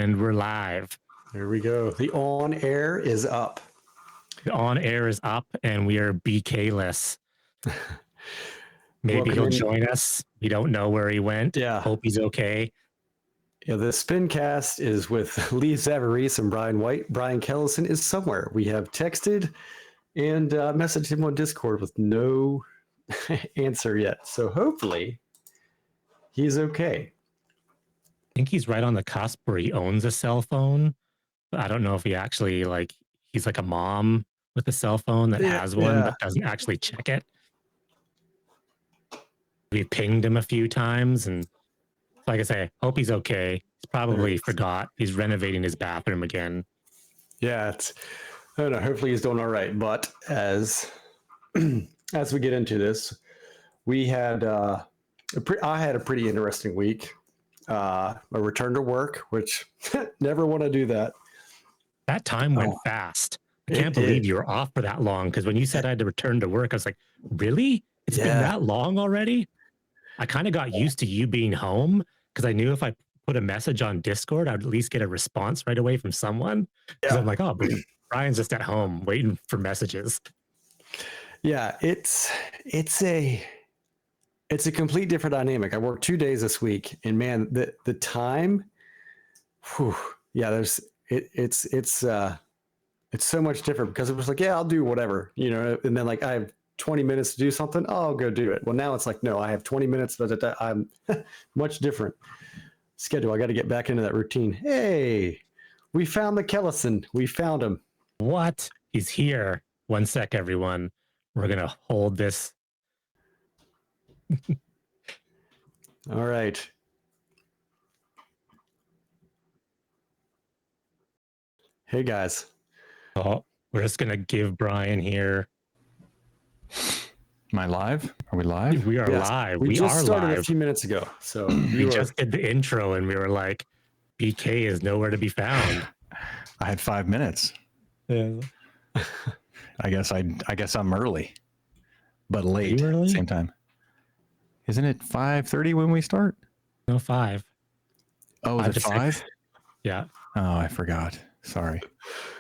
And we're live. There we go. The on air is up. The on air is up, and we are BK-less. Maybe Welcome he'll in. join us. We don't know where he went. Yeah. Hope he's okay. Yeah, the Spincast is with Lee Zavarese and Brian White. Brian Kellison is somewhere. We have texted and messaged him on Discord with no answer yet. So hopefully he's okay. I think he's right on the cusp where he owns a cell phone. But I don't know if he actually he's like a mom with a cell phone that has one but doesn't actually check it. We pinged him a few times, and like I say, hope he's okay. He's probably forgot. He's renovating his bathroom again. Yeah, I don't know. Hopefully he's doing all right. But as we get into this, we had I had a pretty interesting week. A return to work, which never want to do that. That time went fast. I can't believe you were off for that long, because when you said I had to return to work, I was like, really? It's been that long already? I kind of got used to you being home, because I knew if I put a message on Discord, I'd at least get a response right away from someone. Because I'm like, oh, Brian's just at home waiting for messages. Yeah, it's a complete different dynamic. I worked 2 days this week, and man, the time, it's so much different, because it was like, I'll do whatever, and then like I have 20 minutes to do something, I'll go do it. Well, now it's like, no, I have 20 minutes, but I'm much different schedule. I got to get back into that routine. Hey, we found the Kellison. We found him. What? He's here. One sec, everyone. We're going to hold this. All right. Hey, guys. Oh, we're just going to give Brian here. Am I live? Are we live? We are live. We just started live a few minutes ago. So we just did the intro, and we were like, BK is nowhere to be found. I had 5 minutes. Yeah. I guess I'm early, but late at the same time. Isn't it 5:30 when we start? No, 5. Oh, is it 5? Yeah. Oh, I forgot. Sorry.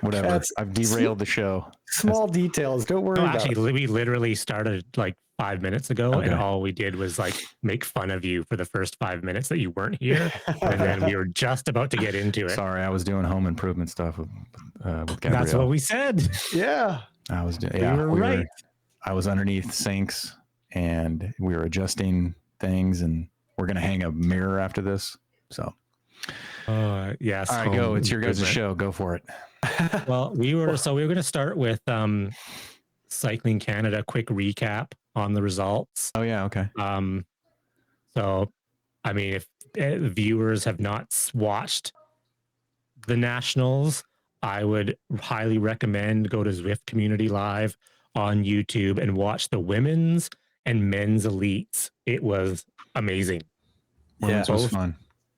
Whatever. I've derailed the show. Small details. Don't worry about it. Actually, we literally started like 5 minutes ago, and all we did was like make fun of you for the first 5 minutes that you weren't here, and then we were just about to get into it. Sorry, I was doing home improvement stuff with Gabrielle. That's what we said. Yeah. I was doing. Yeah, we were right. I was underneath sinks, and we were adjusting things, and we're gonna hang a mirror after this. So. Yes. All right, go. It's your guys' show. Go for it. Well, we were going to start with Cycling Canada. Quick recap on the results. Oh yeah, okay. So, I mean, if viewers have not watched the Nationals, I would highly recommend go to Zwift Community Live on YouTube and watch the women's and men's elites. It was amazing. It was fun.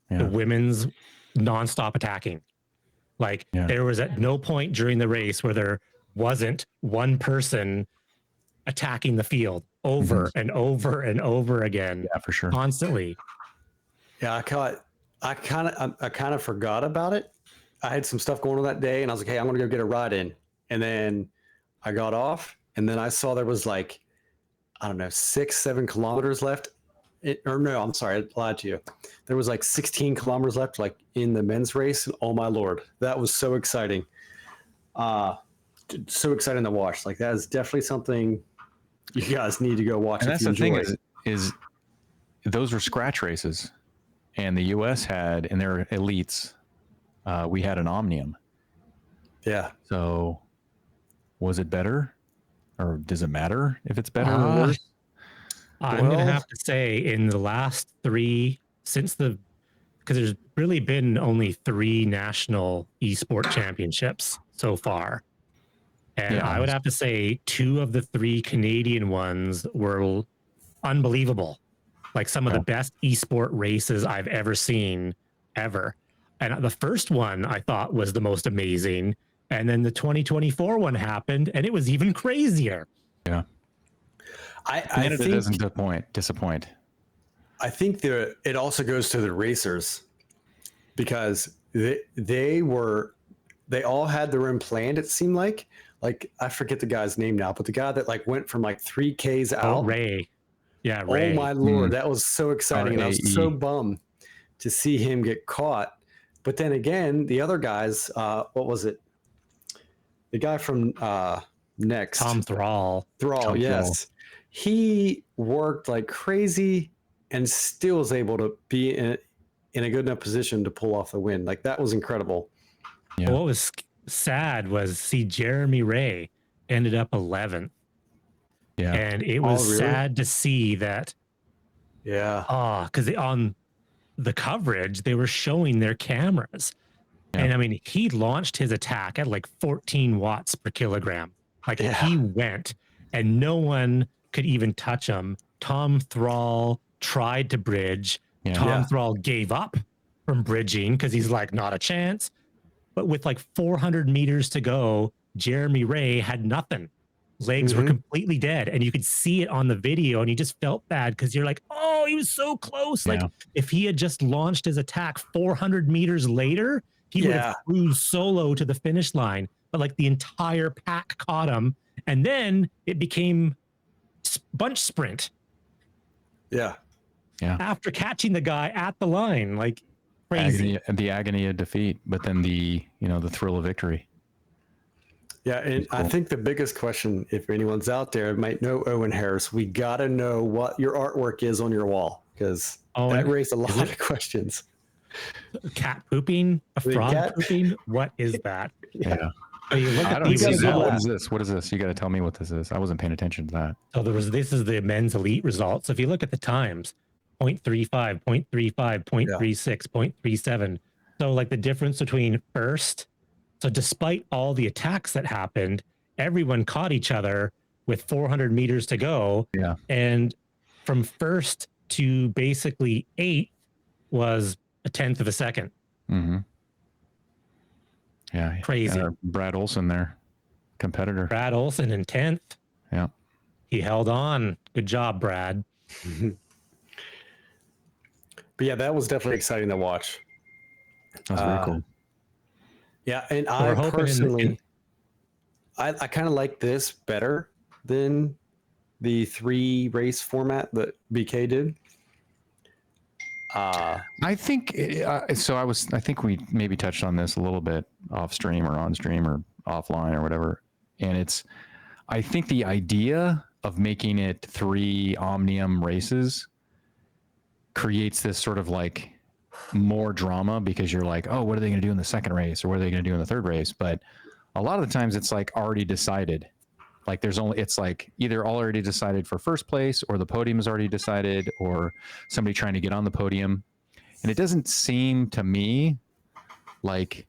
The women's nonstop attacking. There was at no point during the race where there wasn't one person attacking the field over and over and over again. Yeah, for sure. Constantly. Yeah, I kind of forgot about it. I had some stuff going on that day, and I was like, hey, I'm going to go get a ride in. And then I got off, and then I saw there was 6-7 kilometers left. I'm sorry, I lied to you. There was 16 kilometers left, in the men's race. Oh my Lord, that was so exciting. So exciting to watch. That is definitely something you guys need to go watch. And that's the thing is those were scratch races, and the U.S. had in their elites, we had an Omnium. Yeah. So, was it better, or does it matter if it's better or worse? I'm going to have to say in the last 3, because there's really been only 3 national Esport championships so far. And I would have to say 2 of the 3 Canadian ones were unbelievable. Some of the best Esport races I've ever seen, ever. And the first one I thought was the most amazing. And then the 2024 one happened, and it was even crazier. Yeah. I think it doesn't disappoint. I think it also goes to the racers, because they all had their own plan. It seemed like I forget the guy's name now, but the guy that like went from like 3Ks out. Oh, Ray. Yeah, Ray. Oh my Lord, that was so exciting. And I was so bummed to see him get caught. But then again, the other guys, what was it? The guy from Next. Tom Thrall. Thrall, yes. He worked like crazy and still was able to be in a good enough position to pull off the win. Like that was incredible. Yeah. What was sad was see Jeremy Ray ended up 11th. Yeah. And it was sad to see that. Yeah. Because on the coverage, they were showing their cameras. Yeah. And I mean, he launched his attack at like 14 watts per kilogram. Like he went and no one could even touch him. Tom Thrall tried to bridge. Yeah. Tom Thrall gave up from bridging because he's like, not a chance. But with like 400 meters to go, Jeremy Ray had nothing. Legs were completely dead. And you could see it on the video and you just felt bad because you're like, oh, he was so close. Yeah. Like if he had just launched his attack 400 meters later, he would have flew solo to the finish line. But like the entire pack caught him. And then it became bunch sprint. Yeah. Yeah. After catching the guy at the line, like crazy. The agony of defeat, but then the thrill of victory. Yeah, and cool. I think the biggest question, if anyone's out there might know Owen Harris, we got to know what your artwork is on your wall because that raised a lot of questions. Cat pooping, a frog pooping. What is that? Yeah. I don't even know. What is this? What is this? You got to tell me what this is. I wasn't paying attention to that. So this is the men's elite results. So if you look at the times, 0.35, 0.35, 0.36, 0.37. So like the difference between first. So despite all the attacks that happened, everyone caught each other with 400 meters to go. Yeah. And from first to basically 8th was a 10th of a second. Mm-hmm. Yeah. Crazy. Brad Olson there, competitor. Brad Olson in 10th. Yeah. He held on. Good job, Brad. But yeah, that was definitely exciting to watch. That was very cool. Yeah, and I personally, I kind of like this better than the 3 race format that BK did. I think so. I think we maybe touched on this a little bit off stream or on stream or offline or whatever. And I think the idea of making it 3 Omnium races creates this sort of like more drama because you're like, oh, what are they going to do in the second race or what are they going to do in the third race? But a lot of the times it's like already decided. Like it's like either already decided for first place or the podium is already decided or somebody trying to get on the podium. And it doesn't seem to me like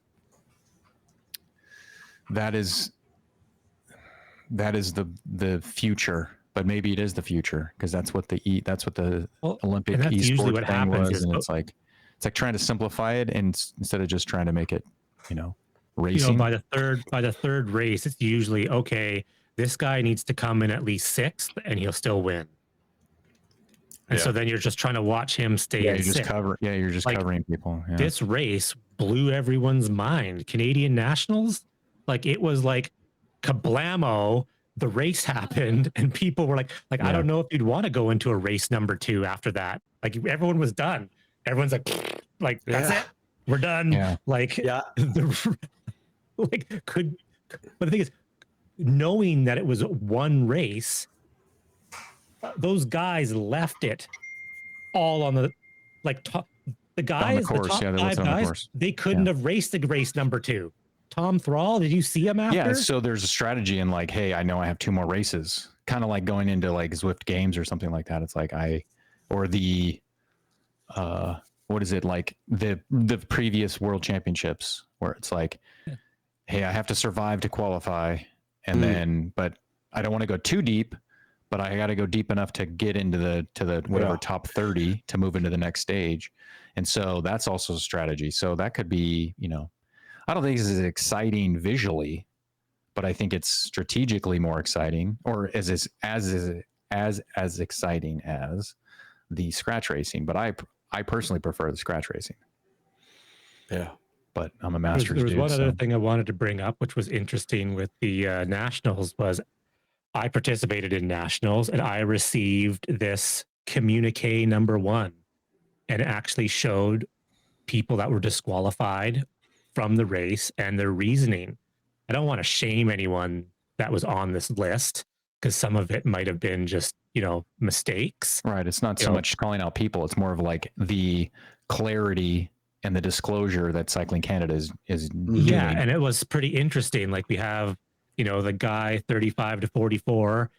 that is the future, but maybe it is the future because that's what the Olympic esports thing was. And it's like trying to simplify it and instead of just trying to make it, racing. By the third race, it's usually okay. This guy needs to come in at least 6th and he'll still win. And so then you're just trying to watch him stay at 6th. You're just covering people. Yeah. This race blew everyone's mind. Canadian Nationals, like it was like kablamo. The race happened and people were like, I don't know if you'd want to go into a race number 2 after that. Like everyone was done. Everyone's like that's it. We're done. Yeah. But the thing is, knowing that it was one race, those guys left it all on the the guys, the top 5 guys, they couldn't have raced the race number 2. Tom Thrall, did you see him after? Yeah, so there's a strategy in like, hey, I know I have 2 more races. Kind of like going into like Zwift games or something like that. It's like what is it, like the previous world championships where it's like, hey, I have to survive to qualify and then, but I don't want to go too deep, but I got to go deep enough to get into the whatever top 30 to move into the next stage. And so that's also a strategy. So that could be, I don't think this is exciting visually, but I think it's strategically more exciting or as exciting as the scratch racing. But I personally prefer the scratch racing. Yeah. but I'm a Masters There was dude. one other So. thing I wanted to bring up, which was interesting with the nationals. Was I participated in nationals and I received this communique #1, and it actually showed people that were disqualified from the race and their reasoning. I don't want to shame anyone that was on this list because some of it might have been just, mistakes. Right. It's not so much calling out people. It's more of like the clarity and the disclosure that Cycling Canada is Yeah, doing. and it was pretty interesting. Like we have, the guy 35 to 44,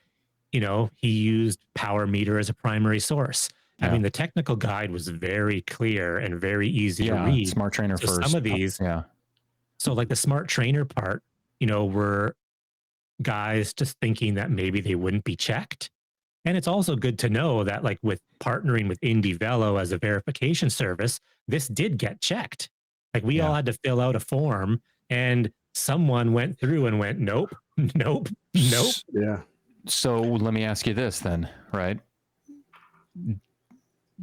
he used power meter as a primary source. I mean, the technical guide was very clear and very easy to read. Smart Trainer so first. Some of these, so like the Smart Trainer part, were guys just thinking that maybe they wouldn't be checked. And it's also good to know that, like, with partnering with Indie Velo as a verification service, this did get checked. Like, we all had to fill out a form, and someone went through and went, nope, nope, nope. Yeah. So let me ask you this then, right?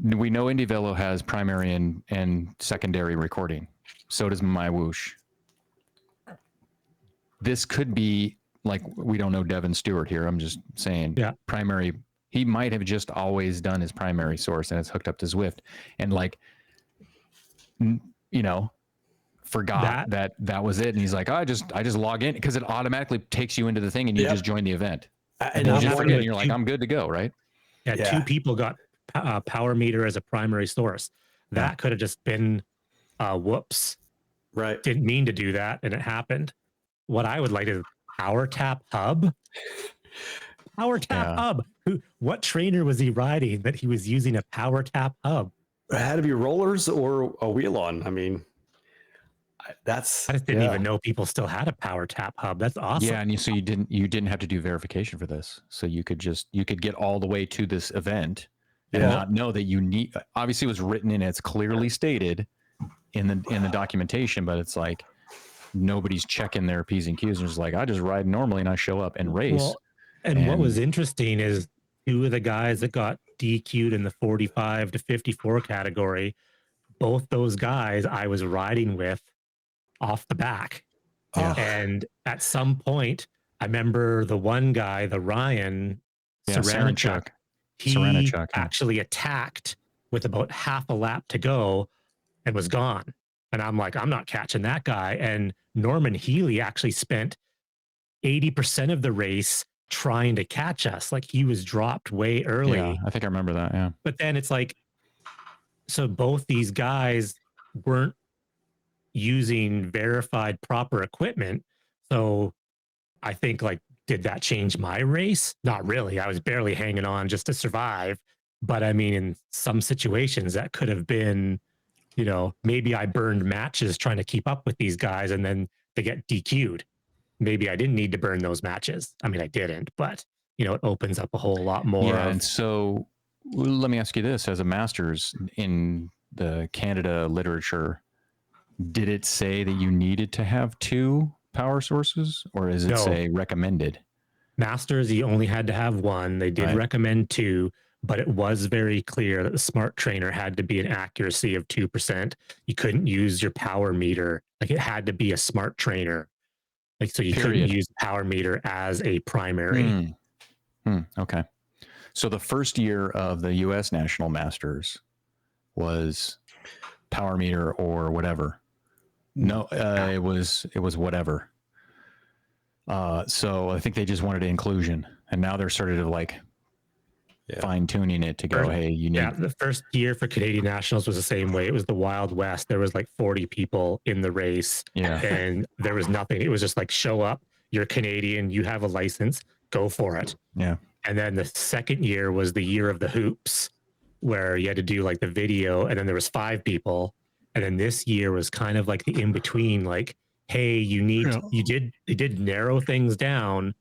We know Indie Velo has primary and secondary recording. So does my Whoosh. This could be like, we don't know Devin Stewart here. I'm just saying primary. He might have just always done his primary source and it's hooked up to Zwift and forgot that was it. And he's like, oh, I just log in because it automatically takes you into the thing and you just join the event. And you just forget and you're like, I'm good to go, right? Yeah, 2 people got power meter as a primary source. That could have just been whoops. Right. Didn't mean to do that and it happened. What I would like is Power Tap Hub. Power Tap Hub. What trainer was he riding that he was using a Power Tap Hub? It had to be rollers or a wheel on. I mean, I just didn't even know people still had a Power Tap Hub. That's awesome. Yeah, and you didn't have to do verification for this, so you could get all the way to this event and not know that you need. Obviously, it was written in, it's clearly stated in the documentation, but it's like nobody's checking their P's and Q's and just like, I just ride normally and I show up and race. Well, and what was interesting is 2 of the guys that got DQ'd in the 45 to 54 category, both those guys I was riding with off the back. And at some point, I remember the one guy, the Ryan Serenachuk, he actually attacked with about half a lap to go and was gone. And I'm like, I'm not catching that guy. And Norman Healy actually spent 80% of the race trying to catch us. Like he was dropped way early. Yeah, I think I remember that. Yeah. But then it's like, so both these guys weren't using verified proper equipment. So I think, like, did that change my race? Not really. I was barely hanging on just to survive. But I mean, in some situations that could have been, maybe I burned matches trying to keep up with these guys and then they get DQ'd. Maybe I didn't need to burn those matches. I mean, I didn't, but it opens up a whole lot more. Yeah, and so let me ask you this: as a master's in the Canada literature, did it say that you needed to have 2 power sources, or is it say recommended? Masters, you only had to have 1. They did recommend 2, but it was very clear that the Smart Trainer had to be an accuracy of 2%. You couldn't use your power meter. Like, it had to be a Smart Trainer. Like, so you couldn't use the power meter as a primary. Okay. So the first year of the U.S. National Masters was power meter or whatever. No, it was whatever. So I think they just wanted inclusion, and now they're sort of like fine tuning it to go, hey, you need. Yeah, the first year for Canadian Nationals was the same way. It was the Wild West. There was like 40 people in the race, and there was nothing. It was just like, show up. You're Canadian. You have a license. Go for it. Yeah. And then the second year was the year of the hoops, where you had to do like the video, and then there was 5 people. And then this year was kind of like the in between, like, hey, they did narrow things down,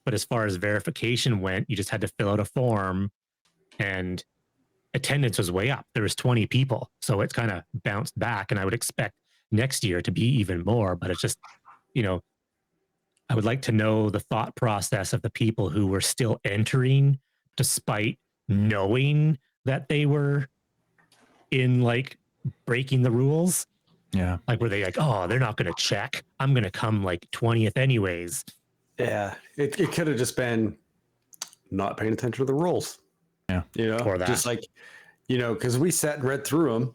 but as far as verification went, you just had to fill out a form, and attendance was way up. There was 20 people, so it's kind of bounced back, and I would expect next year to be even more. But it's just, I would like to know the thought process of the people who were still entering despite knowing that they were in, like, breaking the rules. Yeah. Like, were they like, oh, they're not going to check. I'm going to come like 20th anyways. Yeah. It could have just been not paying attention to the rules. Yeah. Or that. Just like, because we sat and read through them.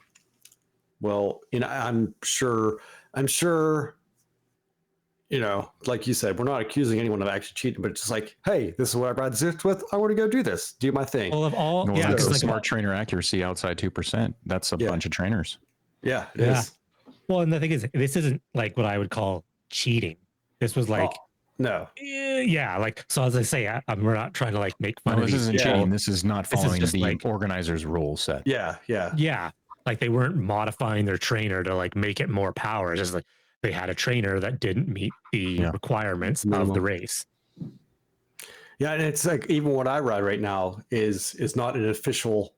Well, I'm sure, like you said, we're not accusing anyone of actually cheating, but it's just like, hey, this is what I ride Zwift with. I want to go do this, do my thing. Well, of all, Well, yeah, that's because a like smart trainer accuracy outside 2%. That's a bunch of trainers. Yeah, it Yeah. is. Well, and the thing is, this isn't like what I would call cheating. This was like, no. Yeah, like, so as I say, we're not trying to like make fun No, of this these isn't people. cheating. This is not This is following just the like- organizer's rule set. Yeah. Yeah, like they weren't modifying their trainer to like make it more power. It's just like they had a trainer that didn't meet the requirements of the race. Yeah, and it's like even what I ride right now is not an official.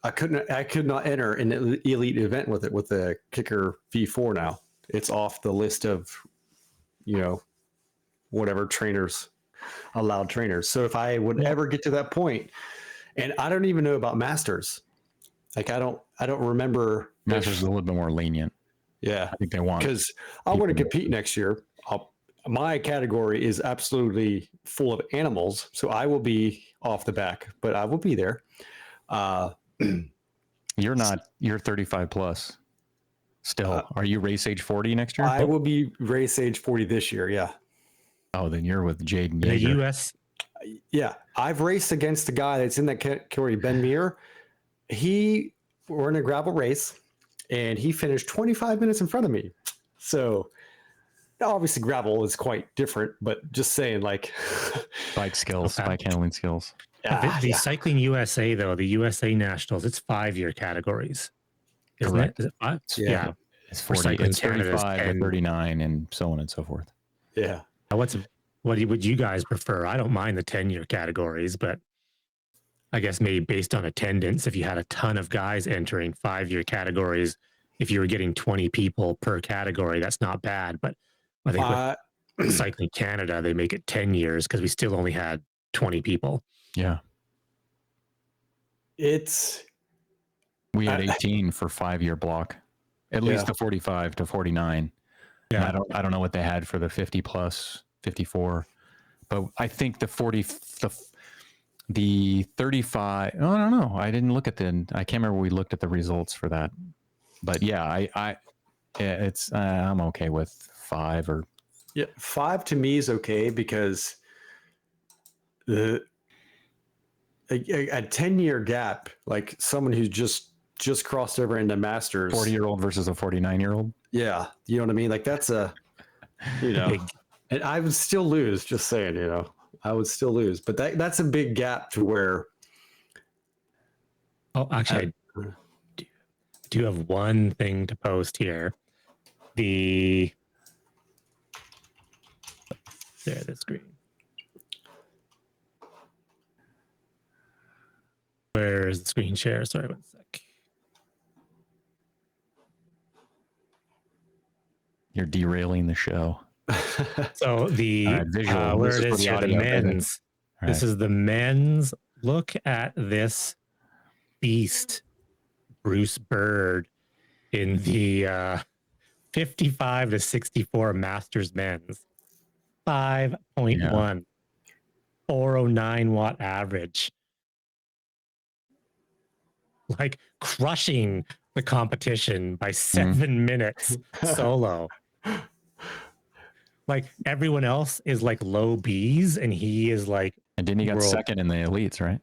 I could not enter an elite event with it with the Kicker V4 now. It's off the list of, whatever trainers, allowed trainers. So if I would ever get to that point, and I don't even know about Masters, like I don't remember. Masters is a little bit more lenient. Yeah, I think they want, because I want to compete next year. My category is absolutely full of animals, so I will be off the back, but I will be there. You're not. You're 35 plus. Still, are you race age 40 next year? I will be race age 40 this year. Yeah. Oh, then you're with Jaden. The Yeager. U.S. Yeah, I've raced against the guy that's in that category, Ben Muir. We're in a gravel race, and he finished 25 minutes in front of me. So obviously gravel is quite different, but just saying, like, bike skills, bike handling skills. The Cycling USA though, the USA Nationals, it's 5-year categories. Isn't Correct. it? Is it 5? Yeah. It's For 40, Cycling it's Canada, 35 to 39 and so on and so forth. Yeah. What would you guys prefer? I don't mind the 10-year categories, but I guess maybe based on attendance, if you had a ton of guys entering 5-year categories, if you were getting 20 people per category, that's not bad. But I think with Cycling Canada, they make it 10 years because we still only had 20 people. Yeah. We had 18 for 5-year block, at least the 45 to 49. Yeah. And I don't know what they had for the 50 plus 54, but I think the 35. Oh, I don't know. I didn't look at I can't remember. We looked at the results for that, but yeah, I'm okay with 5 or. Yeah. 5 to me is okay because a 10-year gap, like someone who's just crossed over into Masters, 40-year-old versus a 49-year-old. Yeah. You know what I mean? Like that's and I would still lose, just saying, I would still lose, but that's a big gap to where. Oh, actually, I do have one thing to post here. The screen. Where's the screen share? Sorry, 1 sec. You're derailing the show. So visual. where it is here, the men's. This is the men's. Look at this beast, Bruce Bird, in the 55 to 64 Masters men's. 5.1, 409 watt average. Like crushing the competition by 7 minutes solo. Like everyone else is like low B's, and he is like. And didn't he got second in the elites, right?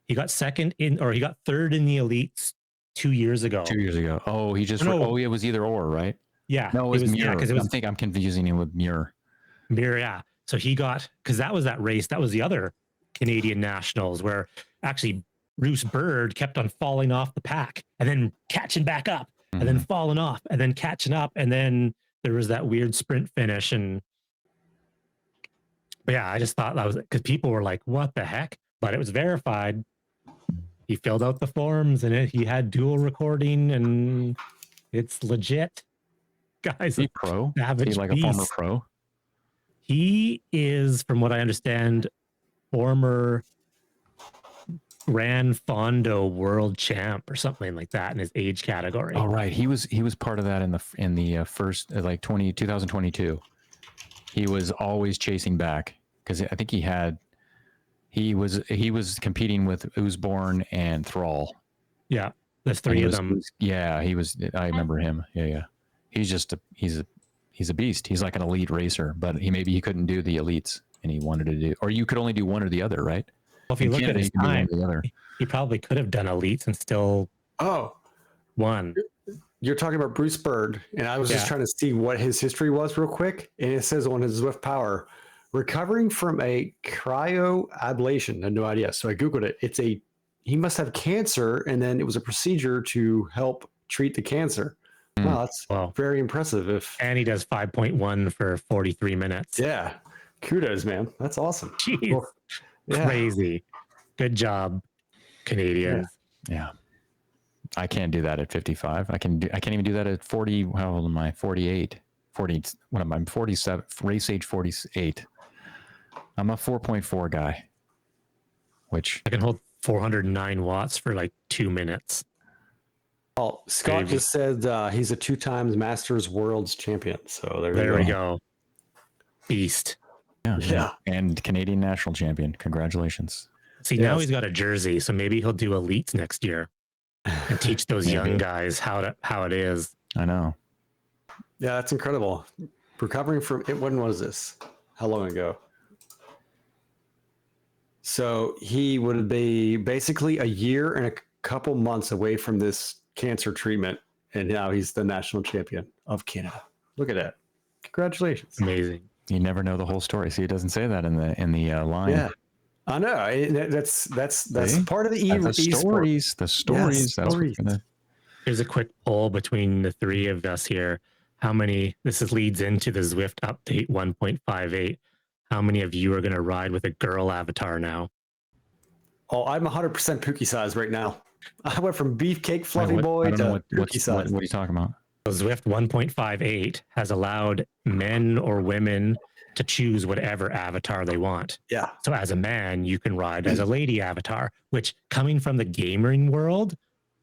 He got he got third in the elites 2 years ago. 2 years ago. Oh, he just. No. It was either or, right? Yeah. No, it was Muir. Yeah, I think I'm confusing him with Muir. Muir, yeah. So he got, because that was that race. That was the other Canadian Nationals where actually Bruce Bird kept on falling off the pack and then catching back up and then falling off and then catching up. And then there was that weird sprint finish. But yeah, I just thought that was because people were like, what the heck? But it was verified. He filled out the forms and he had dual recording and it's legit. Guys, is he pro? Savage Is he like beast. a former pro? He is, from what I understand, former ran Fondo world champ or something like that in his age category. Oh, right. He was part of that in the first like 2022. He was always chasing back because I think he was competing with Usborne and Thrall. Yeah, there's three of them. He was. I remember him. Yeah. He's a beast. He's like an elite racer, but he couldn't do the elites, and he wanted to do, or you could only do one or the other, right? Well, if you look at his time, he probably could have done elites and still won. You're talking about Bruce Bird, and I was just trying to see what his history was real quick. And it says on his Zwift Power, recovering from a cryoablation. I had no idea. So I Googled it. He must have cancer, and then it was a procedure to help treat the cancer. Wow, that's very impressive. And he does 5.1 for 43 minutes. Yeah. Kudos, man. That's awesome. Jeez. Well, crazy. Good job, Canadians. Yeah. I can't do that at 55. I can't even do that at 40. How old am I? 48. 40. What am I? 47. Race age 48. I'm a 4.4 guy. Which I can hold 409 watts for like 2 minutes. Oh, Scott just said he's a 2 times Masters Worlds champion. So there we go. Beast. Yeah. And Canadian national champion. Congratulations. See, now he's got a jersey, so maybe he'll do elites next year and teach those young guys how it is. I know. Yeah, that's incredible. Recovering from it. When was this? How long ago? So he would be basically a year and a couple months away from this cancer treatment, and now he's the national champion of Canada. Look at that! Congratulations! Amazing. You never know the whole story. See, it doesn't say that in the line. Yeah, I know. That's part of the stories. The stories. Yeah, stories. Here's a quick poll between the three of us here. How many? Leads into the Zwift update 1.58. How many of you are going to ride with a girl avatar now? Oh, I'm 100% Pookie size right now. I went from beefcake fluffy boy to Pookie size. What are you talking about? So Zwift 1.58 has allowed men or women to choose whatever avatar they want. Yeah. So as a man, you can ride as a lady avatar, which coming from the gaming world,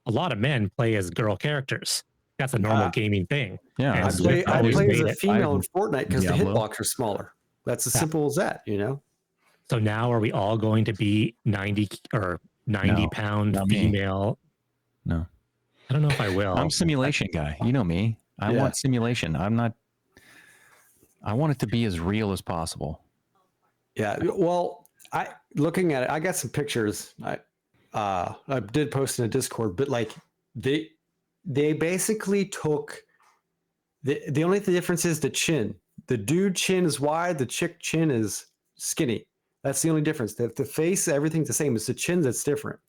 a lot of men play as girl characters. That's a normal gaming thing. Yeah. I play as a female in Fortnite because the hitbox are smaller. That's as simple as that, you know? So now are we all going to be 90 pound female? No. I don't know if I will. I'm simulation guy. You know me. I want simulation. I want it to be as real as possible. Yeah. Well, looking at it, I got some pictures. I did post in a Discord, but like they basically took the only difference is the chin. The dude chin is wide, the chick chin is skinny. That's the only difference. The face, everything's the same. It's the chin that's different.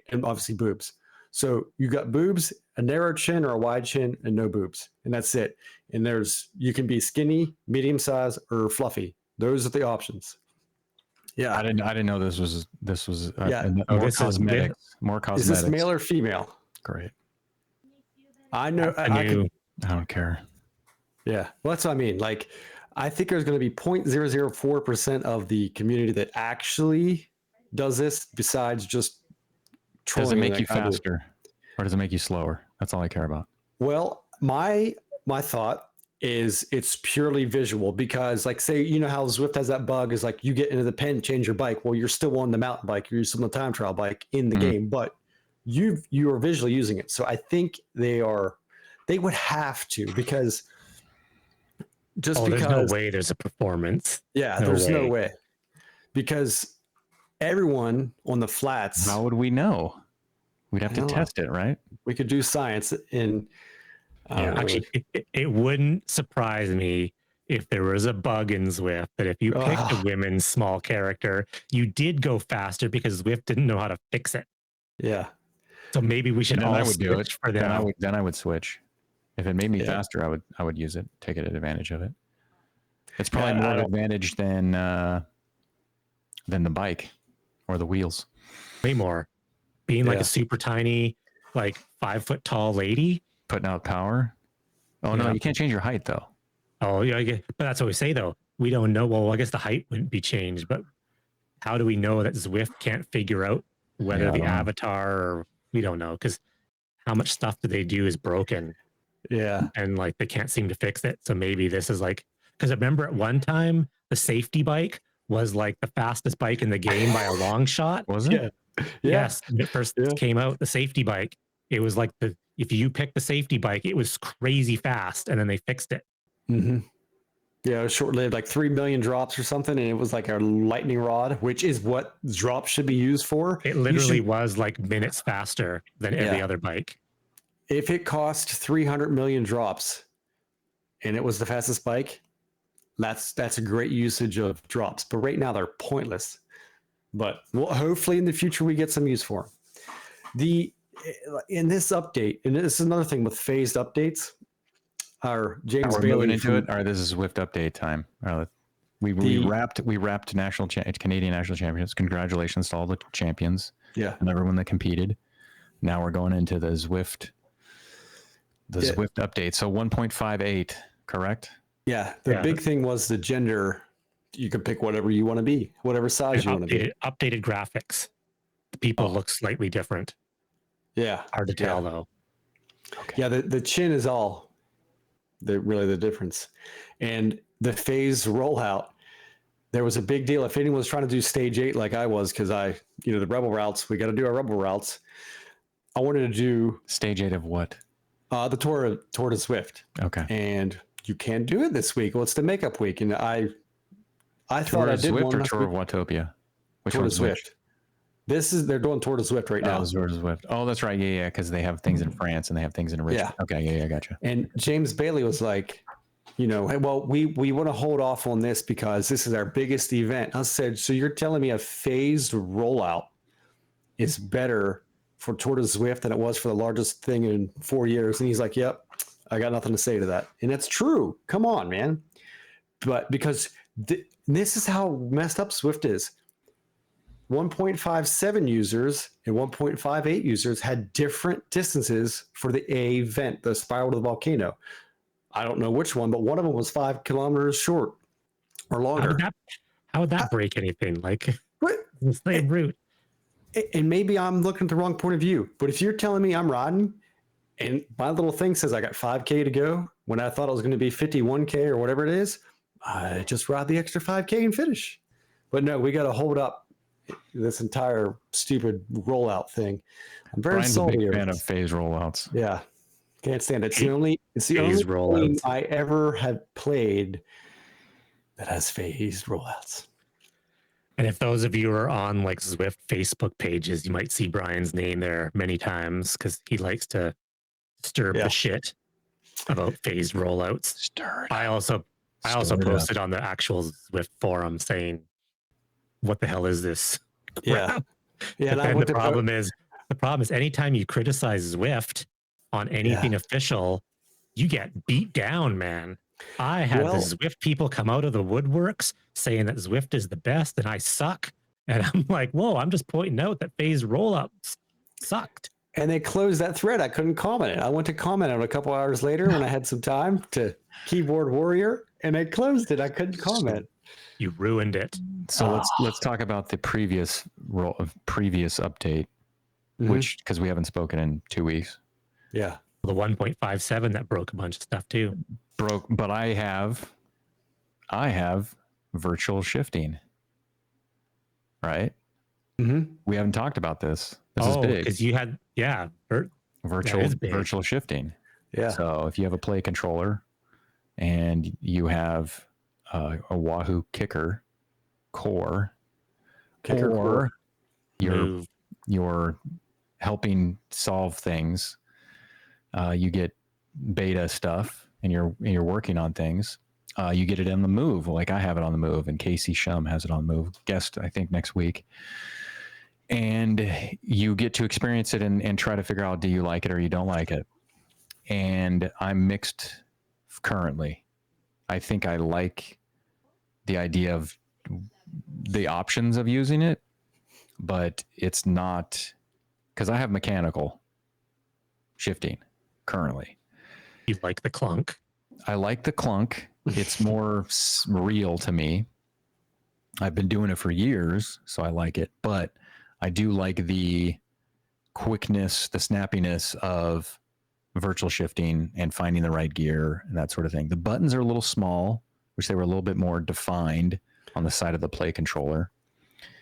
And obviously boobs. So you got boobs, a narrow chin or a wide chin, and no boobs. And that's it. And you can be skinny, medium size, or fluffy. Those are the options. Yeah. I didn't know this was more cosmetics. More cosmetics. Is this male or female? Great. I know. I don't care. Yeah. Well, that's what I mean. Like, I think there's going to be 0.004% of the community that actually does this besides just trolling. Does it make you faster or does it make you slower? That's all I care about. Well, my thought is it's purely visual because, like, say, you know how Zwift has that bug is like you get into the pen, change your bike. Well, you're still on the mountain bike. You're still on the time trial bike in the game, but you are visually using it. So I think they would have to because because there's no way there's a performance. Yeah, there's no way because everyone on the flats. How would we know? We'd have to test it, right? We could do science in. Actually, it wouldn't surprise me if there was a bug in Zwift that if you picked a women's small character, you did go faster because Zwift didn't know how to fix it. Yeah. So maybe we should all switch for them. Then I would switch. If it made me faster, I would use it, take advantage of it. It's probably more advantage than the bike or the wheels. Way more. Being like a super tiny, like 5 foot tall lady. Putting out power. Oh no, you can't change your height though. Oh yeah, but that's what we say though. We don't know. Well, I guess the height wouldn't be changed, but how do we know that Zwift can't figure out whether I the don't know. avatar, or we don't know, because how much stuff do they do is broken, Yeah. and like they can't seem to fix it. So maybe this is like, because I remember at one time the safety bike was like the fastest bike in the game by a long shot. Was it? Yeah. Yeah. Yes, when it first Yeah. came out, the safety bike, it was like if you picked the safety bike, it was crazy fast, and then they fixed it. Mm-hmm. Yeah, it was short-lived, like 3 million drops or something, and it was like a lightning rod, which is what drops should be used for. It You literally should, was like minutes faster than every other bike. if it cost 300 million drops and it was the fastest bike, that's a great usage of drops. But right now they're pointless. But hopefully in the future we get some use for them. In this update, and this is another thing with phased updates, our James We're Bailey moving into from- it. All right, this is Zwift update time. All right, we wrapped Canadian national championships. Congratulations to all the champions. Yeah. And everyone that competed. Now we're going into the Zwift Zwift update. So 1.58, correct? Yeah. The big thing was the gender. You can pick whatever you want to be, whatever size you want to be. Updated graphics. The people look slightly different. Yeah. Hard to tell though. Okay. Yeah, the chin is all really the difference. And the phase rollout, there was a big deal. If anyone was trying to do stage 8 like I was, because the rebel routes, we got to do our rebel routes. I wanted to do stage 8 of what? The Tour to Zwift. Okay. And you can't do it this week. Well, it's the makeup week, and I Tour thought I did Zwift one or Tour of Watopia. Which Tour to one's which? Zwift. They're doing Tour to Zwift right now. Tour to Zwift. Oh, that's right. Yeah, because they have things in France and they have things in Richmond. Yeah. Okay. Yeah, gotcha. And James Bailey was like, hey, well, we want to hold off on this because this is our biggest event. I said, so you're telling me a phased rollout is better for Tour de Zwift than it was for the largest thing in 4 years? And he's like, yep, I got nothing to say to that. And that's true. Come on, man. But because this is how messed up Zwift is. 1.57 users and 1.58 users had different distances for the A event, the Spiral to the Volcano. I don't know which one, but one of them was 5 kilometers short or longer. How would that break anything? Like, What? the same route. And maybe I'm looking at the wrong point of view, but if you're telling me I'm riding and my little thing says I got 5K to go when I thought it was going to be 51K or whatever it is, I just ride the extra 5K and finish. But no, we got to hold up this entire stupid rollout thing. I'm very Brian's salty. a big fan of phase rollouts. Yeah. Can't stand it. It's the only game I ever have played that has phased rollouts. And if those of you are on like Zwift Facebook pages, you might see Brian's name there many times because he likes to stir up the shit about phased rollouts. I also posted on the actual Zwift forum saying, "What the hell is this?" Yeah, yeah. But then the problem is anytime you criticize Zwift on anything official, you get beat down, man. I had the Zwift people come out of the woodworks saying that Zwift is the best and I suck. And I'm like, whoa, I'm just pointing out that phase rollups sucked. And they closed that thread. I couldn't comment it. I went to comment on it a couple hours later when I had some time to keyboard warrior, and they closed it. I couldn't comment. You ruined it. So let's talk about the previous update, which because we haven't spoken in 2 weeks. Yeah. The 1.57 that broke a bunch of stuff too. But I have virtual shifting. Right? Mm-hmm. We haven't talked about this. This is big. Because you had virtual shifting. Yeah. So if you have a play controller and you have a Wahoo kicker core, or you're helping solve things, you get beta stuff and you're working on things. You get it on the move. Like I have it on the move, and Casey Shum has it on the move. Guest, I think, next week. And you get to experience it and try to figure out, do you like it or you don't like it? And I'm mixed currently. I think I like the idea of the options of using it, but it's not, because I have mechanical shifting currently. You like the clunk? I like the clunk. It's more real to me. I've been doing it for years, so I like it, but I do like the quickness, the snappiness of virtual shifting and finding the right gear and that sort of thing. The buttons are a little small, which they were a little bit more defined on the side of the Play controller.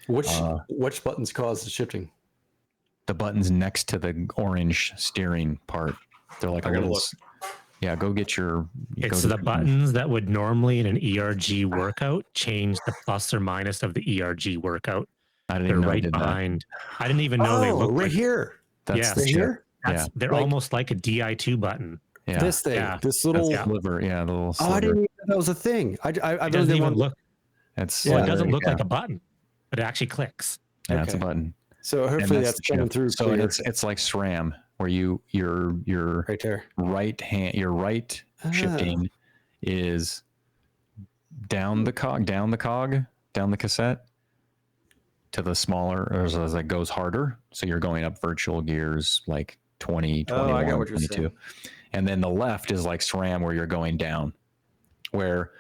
Which buttons cause the shifting? The buttons next to the orange steering part. They're like a little. Yeah, go get your. It's the buttons that would normally in an ERG workout change the plus or minus of the ERG workout. I didn't even know right behind. I didn't even know they looked right like, here. That's right here. They're like, almost like a Di2 button. Yeah. This thing, this little sliver. Yeah, the little sliver. Oh, I didn't even know that was a thing. I it doesn't even look. It's it doesn't look like a button, but it actually clicks. Yeah, it's a button. So hopefully that's coming through. So it's like SRAM, where your right there, right hand, your right shifting is down the cassette to the smaller, as it goes harder. So you're going up virtual gears like 20, 21, 22. And then the left is like SRAM, where you're going down. Where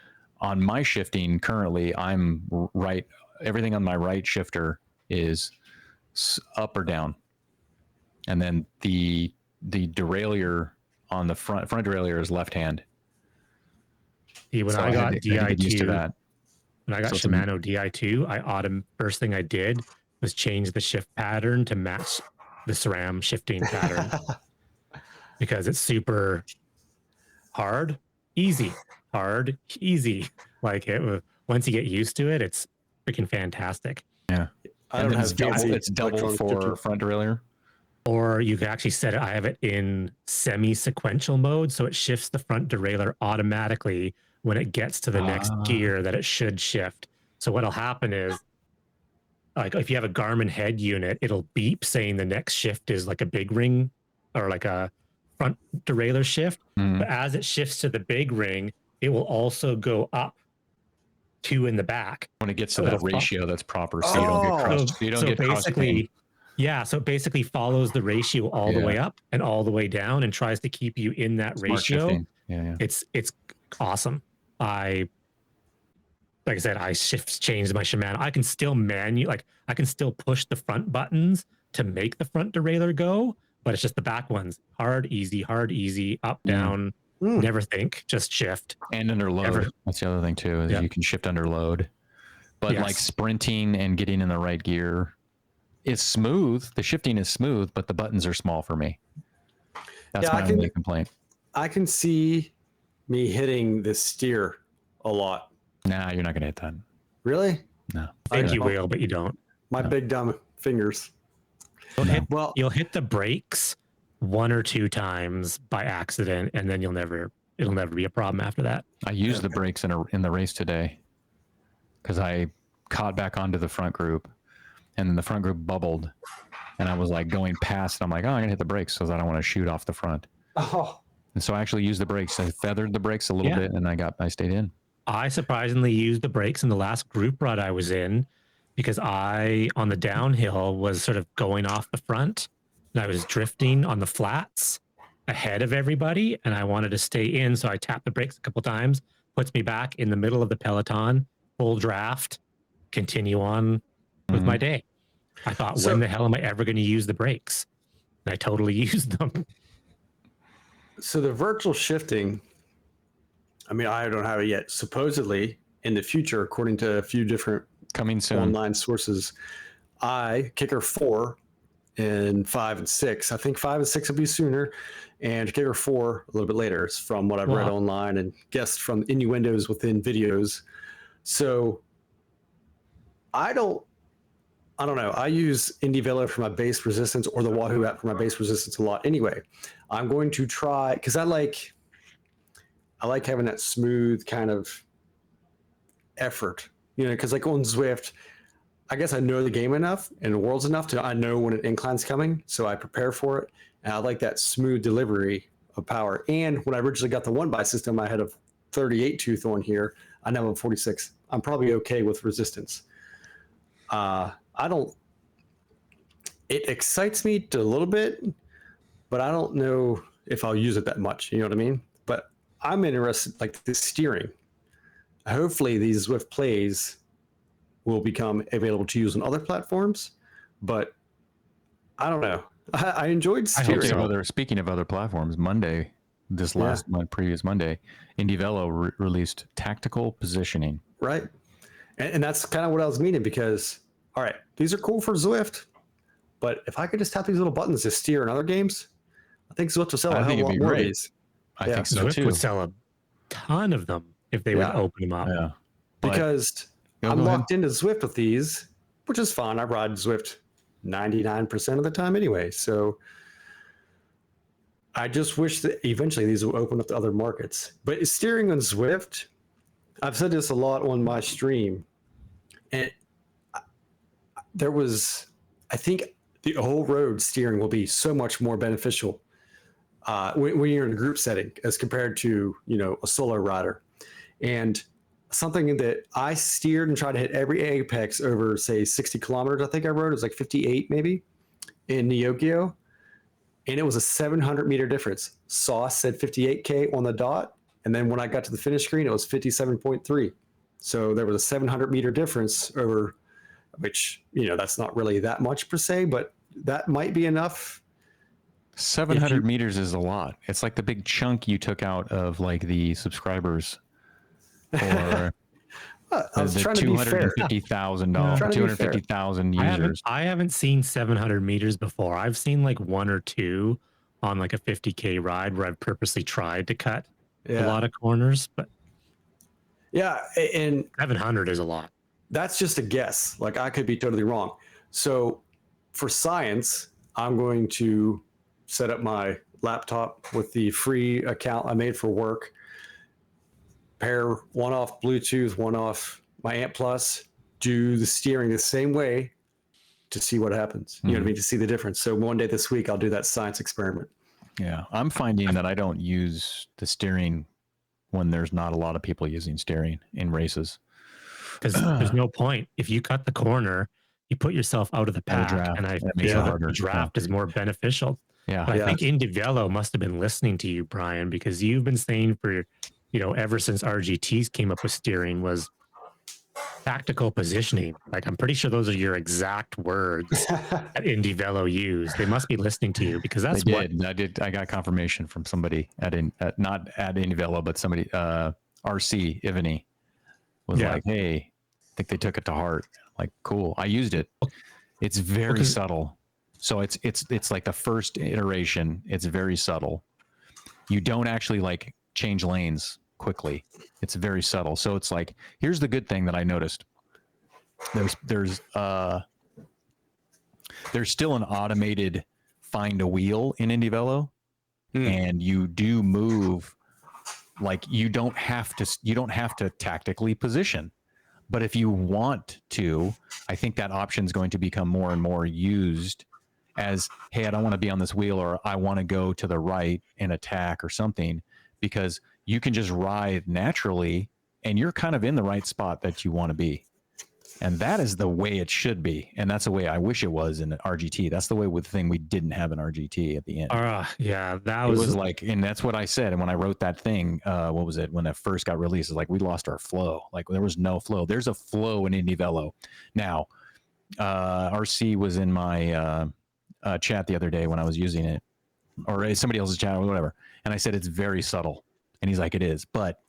on my shifting currently, I'm right. Everything on my right shifter is up or down. And then the derailleur on the front derailleur is left hand. When I got Di2, when I got So Shimano Di2, first thing I did was change the shift pattern to match the SRAM shifting pattern because it's super hard, easy. Like once you get used to it, it's freaking fantastic. Yeah, it's double for front derailleur. Or you can actually set it. I have it in semi-sequential mode, so it shifts the front derailleur automatically when it gets to the next gear that it should shift. So what'll happen is, like if you have a Garmin head unit, it'll beep saying the next shift is like a big ring or like a front derailleur shift. But as it shifts to the big ring, it will also go up 2 in the back when it gets to that ratio that's proper, so you don't get crushed. So you don't get basically. So it basically follows the ratio all the way up and all the way down and tries to keep you in that ratio. Shifting. Yeah. It's awesome. Like I said, I changed my Shimano. I can still I can still push the front buttons to make the front derailleur go, but it's just the back ones. Hard, easy, up, down. Never think, just shift. And under load. That's the other thing too, is you can shift under load. But like sprinting and getting in the right gear, it's smooth. The shifting is smooth, but the buttons are small for me. That's my only complaint. I can see me hitting the steer a lot. Nah, you're not going to hit that. Really? No. I think you will, but you don't. My big dumb fingers. You'll hit the brakes 1 or 2 times by accident, and then it'll never be a problem after that. I used the brakes in the race today because I caught back onto the front group, and then the front group bubbled, and I was like going past, and I'm like, oh, I'm gonna hit the brakes because I don't want to shoot off the front. Oh. And so I actually used the brakes. I feathered the brakes a little bit, and I stayed in. I surprisingly used the brakes in the last group ride I was in because on the downhill was sort of going off the front, and I was drifting on the flats ahead of everybody, and I wanted to stay in, so I tapped the brakes a couple times, puts me back in the middle of the peloton, full draft, continue on with my day. I thought, when the hell am I ever going to use the brakes? And I totally used them. So the virtual shifting, I mean, I don't have it yet. Supposedly, in the future, according to a few different coming soon online sources, Kicker 4 and 5 and 6. I think 5 and 6 will be sooner, and Kicker 4 a little bit later. It's from what I've read online and guessed from innuendos within videos. So I don't know. I use IndieVelo for my base resistance or the Wahoo app for my base resistance a lot. Anyway, I'm going to try, because I like having that smooth kind of effort, because like on Zwift, I guess I know the game enough and the world's enough I know when an incline's coming, so I prepare for it. And I like that smooth delivery of power. And when I originally got the 1x system, I had a 38 tooth on here. I now have a 46. I'm probably okay with resistance. It excites me a little bit, but I don't know if I'll use it that much. You know what I mean? But I'm interested, like the steering. Hopefully these Zwift plays will become available to use on other platforms, but I don't know. I enjoyed Speaking steering. of speaking of other platforms, Monday, this last month, previous Monday, IndieVelo released tactical positioning. Right. And that's kind of what I was meaning because, all right, these are cool for Zwift, but if I could just tap these little buttons to steer in other games, I think Zwift will sell a hell of a lot more of these. I think so Zwift too. would sell a ton of them if they would open them up. Yeah. Because I'm locked into Zwift with these, which is fine. I ride Zwift 99% of the time anyway. So I just wish that eventually these will open up to other markets. But steering on Zwift, I've said this a lot on my stream, and there was, I think the whole road steering will be so much more beneficial when you're in a group setting as compared to, a solo rider. And something that I steered and tried to hit every apex over, say, 60 kilometers, I think I rode, it was like 58 maybe in Neogeo. And it was a 700-meter difference. Sauce said 58K on the dot. And then when I got to the finish screen, it was 57.3. So there was a 700-meter difference over, which, that's not really that much per se, but that might be enough. 700 meters is a lot. It's like the big chunk you took out of like the subscribers for I was trying to be fair. $250,000, 250,000 users. I haven't seen 700 meters before. I've seen like one or two on like a 50K ride where I've purposely tried to cut a lot of corners, but and 700 is a lot. That's just a guess. Like I could be totally wrong. So for science, I'm going to set up my laptop with the free account I made for work, pair one off Bluetooth, one off my Amp Plus, do the steering the same way to see what happens. You know what I mean? To see the difference. So one day this week, I'll do that science experiment. Yeah. I'm finding that I don't use the steering when there's not a lot of people using steering in races. Because there's no point. If you cut the corner, you put yourself out of the pack, and I feel that the draft is more beneficial. Yeah. But I think IndieVelo must have been listening to you, Brian, because you've been saying for, ever since RGTs came up with steering was tactical positioning. Like, I'm pretty sure those are your exact words that IndieVelo used. They must be listening to you because that's what I got confirmation from somebody not at IndieVelo, but somebody, RC Ivany was like, hey, I think they took it to heart. Like, cool. I used it. It's very subtle. So it's like the first iteration. It's very subtle. You don't actually like change lanes quickly. It's very subtle. So it's like, here's the good thing that I noticed. There's still an automated find a wheel in IndieVelo, and you do move. Like you don't have to tactically position. But if you want to, I think that option is going to become more and more used as, hey, I don't want to be on this wheel, or I want to go to the right and attack or something, because you can just ride naturally and you're kind of in the right spot that you want to be. And that is the way it should be. And that's the way I wish it was in RGT. That's the way with the thing we didn't have in RGT at the end. That was like, and that's what I said. And when I wrote that thing, what was it? When it first got released, it's like, we lost our flow. Like there was no flow. There's a flow in IndieVelo. Now, RC was in my chat the other day when I was using it, or somebody else's chat or whatever. And I said, it's very subtle. And he's like, it is. But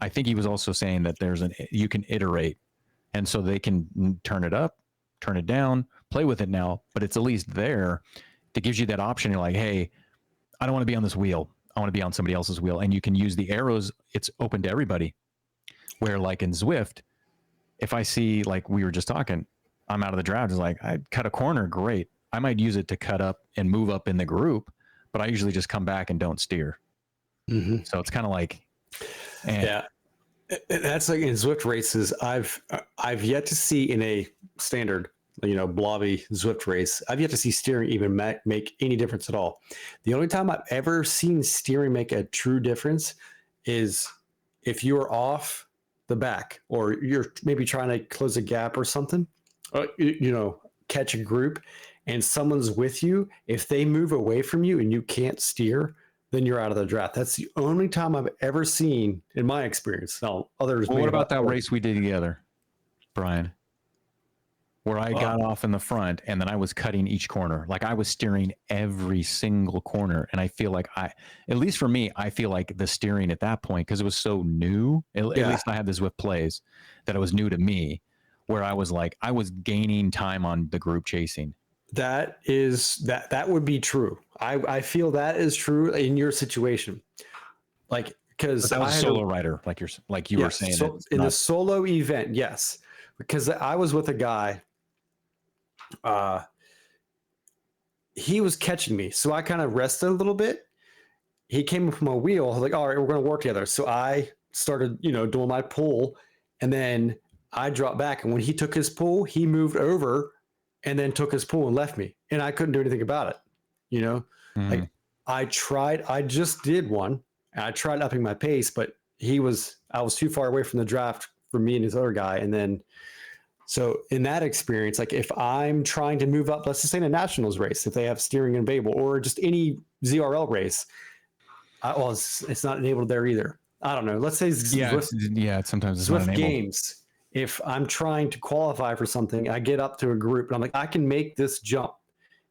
I think he was also saying that you can iterate. And so they can turn it up, turn it down, play with it now, but it's at least there. It gives you that option. You're like, hey, I don't want to be on this wheel. I want to be on somebody else's wheel. And you can use the arrows. It's open to everybody. Where like in Zwift, if I see, like we were just talking, I'm out of the draft. It's like, I cut a corner. Great. I might use it to cut up and move up in the group, but I usually just come back and don't steer. So it's kind of like, That's like in Zwift races. I've yet to see in a standard, blobby Zwift race, I've yet to see steering even make any difference at all. The only time I've ever seen steering make a true difference is if you're off the back, or you're maybe trying to close a gap or something, catch a group, and someone's with you. If they move away from you and you can't steer, then you're out of the draft. That's the only time I've ever seen in my experience. Now, others. Well, what about that race we did together, Brian? where I got off in the front and then I was cutting each corner. Like I was steering every single corner. And I feel like at least for me, I feel like the steering at that point, because it was so new, at least I had this with plays that it was new to me, where I was like, I was gaining time on the group chasing. That would be true. I feel that is true in your situation. Like, because I was a solo rider, like you were saying. So in the solo event, yes. Because I was with a guy. He was catching me, so I kind of rested a little bit. He came from a wheel. I was like, all right, we're going to work together. So I started, doing my pull, and then I dropped back. And when he took his pull, he moved over and then took his pull and left me, and I couldn't do anything about it. Like I just did one, and I tried upping my pace, but I was too far away from the draft for me and his other guy, and then. So in that experience, like if I'm trying to move up, let's just say in a nationals race, if they have steering enabled, or just any ZRL race, it's not enabled there either. I don't know. Let's say sometimes it's Zwift not games. If I'm trying to qualify for something, I get up to a group and I'm like, I can make this jump.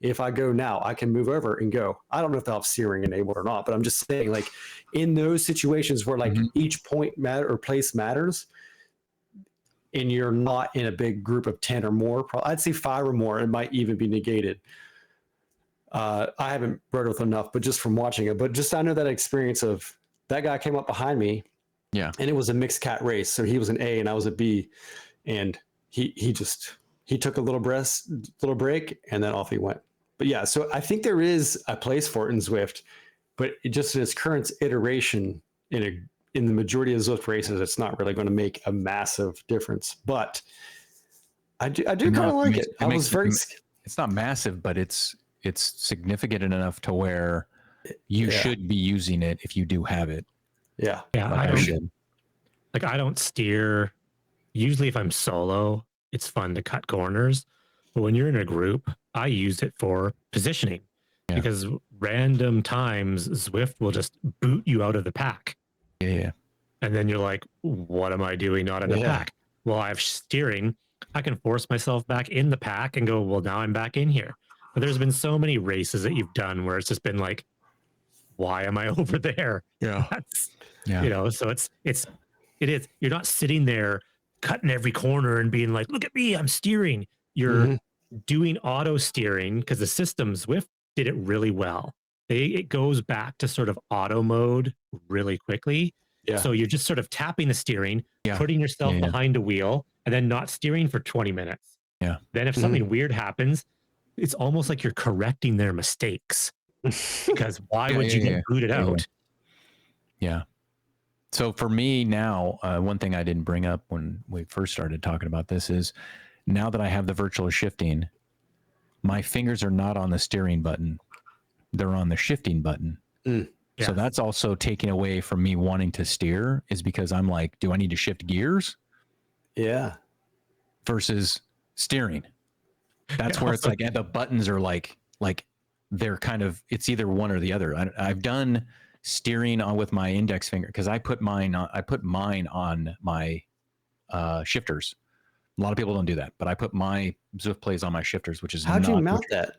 If I go now, I can move over and go. I don't know if they'll have steering enabled or not, but I'm just saying, like in those situations where like each point or place matters, and you're not in a big group of 10 or more, I'd say 5 or more, it might even be negated. I haven't rode with enough, but just from watching it, but just I know that experience of that guy came up behind me. Yeah. And it was a mixed cat race. So he was an A and I was a B, and he took a little break and then off he went. But yeah, so I think there is a place for it in Zwift, but it just in its current iteration in the majority of Zwift races, it's not really going to make a massive difference. But I do kind of like it. It's not massive, but it's significant enough to where you should be using it if you do have it. Yeah. Yeah. I don't steer. Usually if I'm solo, it's fun to cut corners. But when you're in a group, I use it for positioning because random times Zwift will just boot you out of the pack. Yeah. And then you're like, what am I doing not in the pack? Well, I have steering. I can force myself back in the pack and go, well, now I'm back in here. But there's been so many races that you've done where it's just been like, why am I over there? Yeah. So it is, you're not sitting there cutting every corner and being like, look at me, I'm steering. You're doing auto steering because the system Zwift did it really well. It goes back to sort of auto mode really quickly. Yeah. So you're just sort of tapping the steering, putting yourself behind a wheel, and then not steering for 20 minutes. Yeah. Then if something weird happens, it's almost like you're correcting their mistakes. Because why would you get booted out? Yeah. So for me now, one thing I didn't bring up when we first started talking about this is now that I have the virtual shifting, my fingers are not on the steering button. They're on the shifting button. So that's also taken away from me wanting to steer, is because I'm like, do I need to shift gears? Yeah. Versus steering. That's where it's like, the buttons are like they're kind of, it's either one or the other. I've done steering with my index finger because I put mine on my shifters. A lot of people don't do that, but I put my Zwift plays on my shifters, which is how'd you mount that?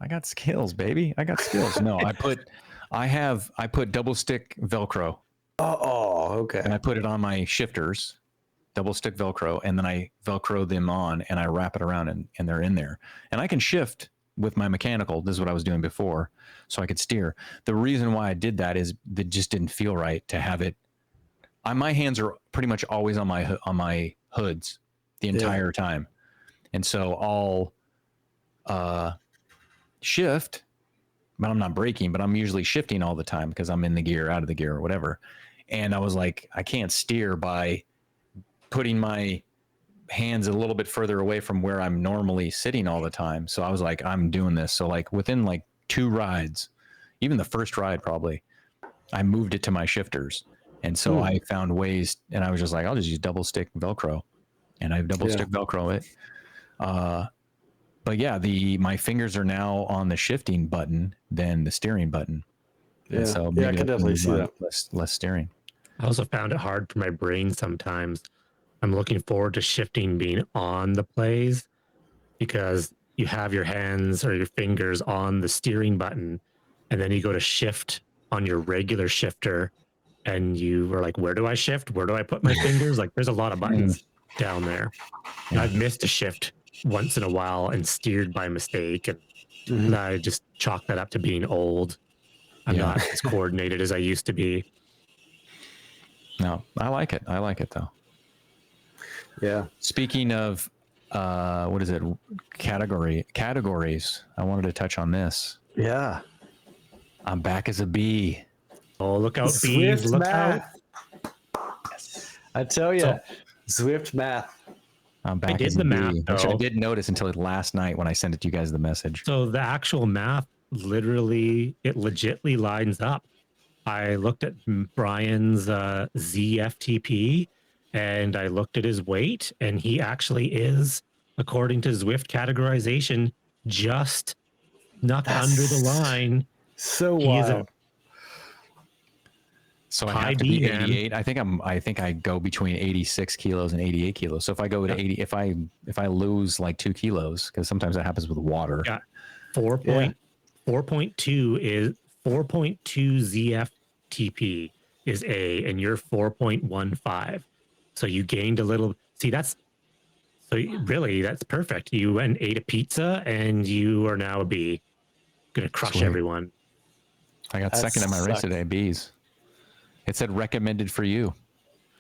I got skills, baby. I got skills. No, I put double stick Velcro. Oh, okay. And I put it on my shifters, double stick Velcro, and then I Velcro them on and I wrap it around and they're in there. And I can shift with my mechanical. This is what I was doing before, so I could steer. The reason why I did that is that just didn't feel right to have it. My hands are pretty much always on my hoods the entire time. And so I'll shift, but I'm not braking, but I'm usually shifting all the time because I'm in the gear, out of the gear, or whatever. And I was like, I can't steer by putting my hands a little bit further away from where I'm normally sitting all the time. So I was like, I'm doing this. So like within like 2 rides, even the first ride probably, I moved it to my shifters. And so I found ways, and I was just like, I'll just use double stick Velcro, and I've double stick Velcro it. But yeah, my fingers are now on the shifting button than the steering button. Yeah, and so I can definitely see that. Less steering. I also found it hard for my brain sometimes I'm looking forward to shifting being on the plays, because you have your hands or your fingers on the steering button, and then you go to shift on your regular shifter, and you were like, where do I shift? Where do I put my fingers? Like, there's a lot of buttons down there. And I've missed a shift once in a while and steered by mistake. And I just chalk that up to being old. I'm not as coordinated as I used to be. No, I like it. I like it though. Yeah. Speaking of, what is it? Categories. I wanted to touch on this. Yeah. I'm back as a B. Oh, look out, Zwift bees. Look math. out. I tell you, Zwift math. I'm back did as the a B, math, which I though. did notice until last night when I sent it to you guys the message. So the actual math, literally, it legitly lines up. I looked at Brian's ZFTP, and I looked at his weight, and he actually is, according to Zwift categorization, just snuck under the line. So He is wild. So I high have to be B, man. 88. I think I go between 86 kilos and 88 kilos. So if I go to 80, if I lose like 2 kilos, because sometimes that happens with water. Yeah. 4.2 is 4.2 ZFTP is A, and you're 4.15. So you gained a little. See, that's really, that's perfect. You went and ate a pizza, and you are now a B. Gonna crush Sweet. everyone. I got second in my race today, B's. It said recommended for you.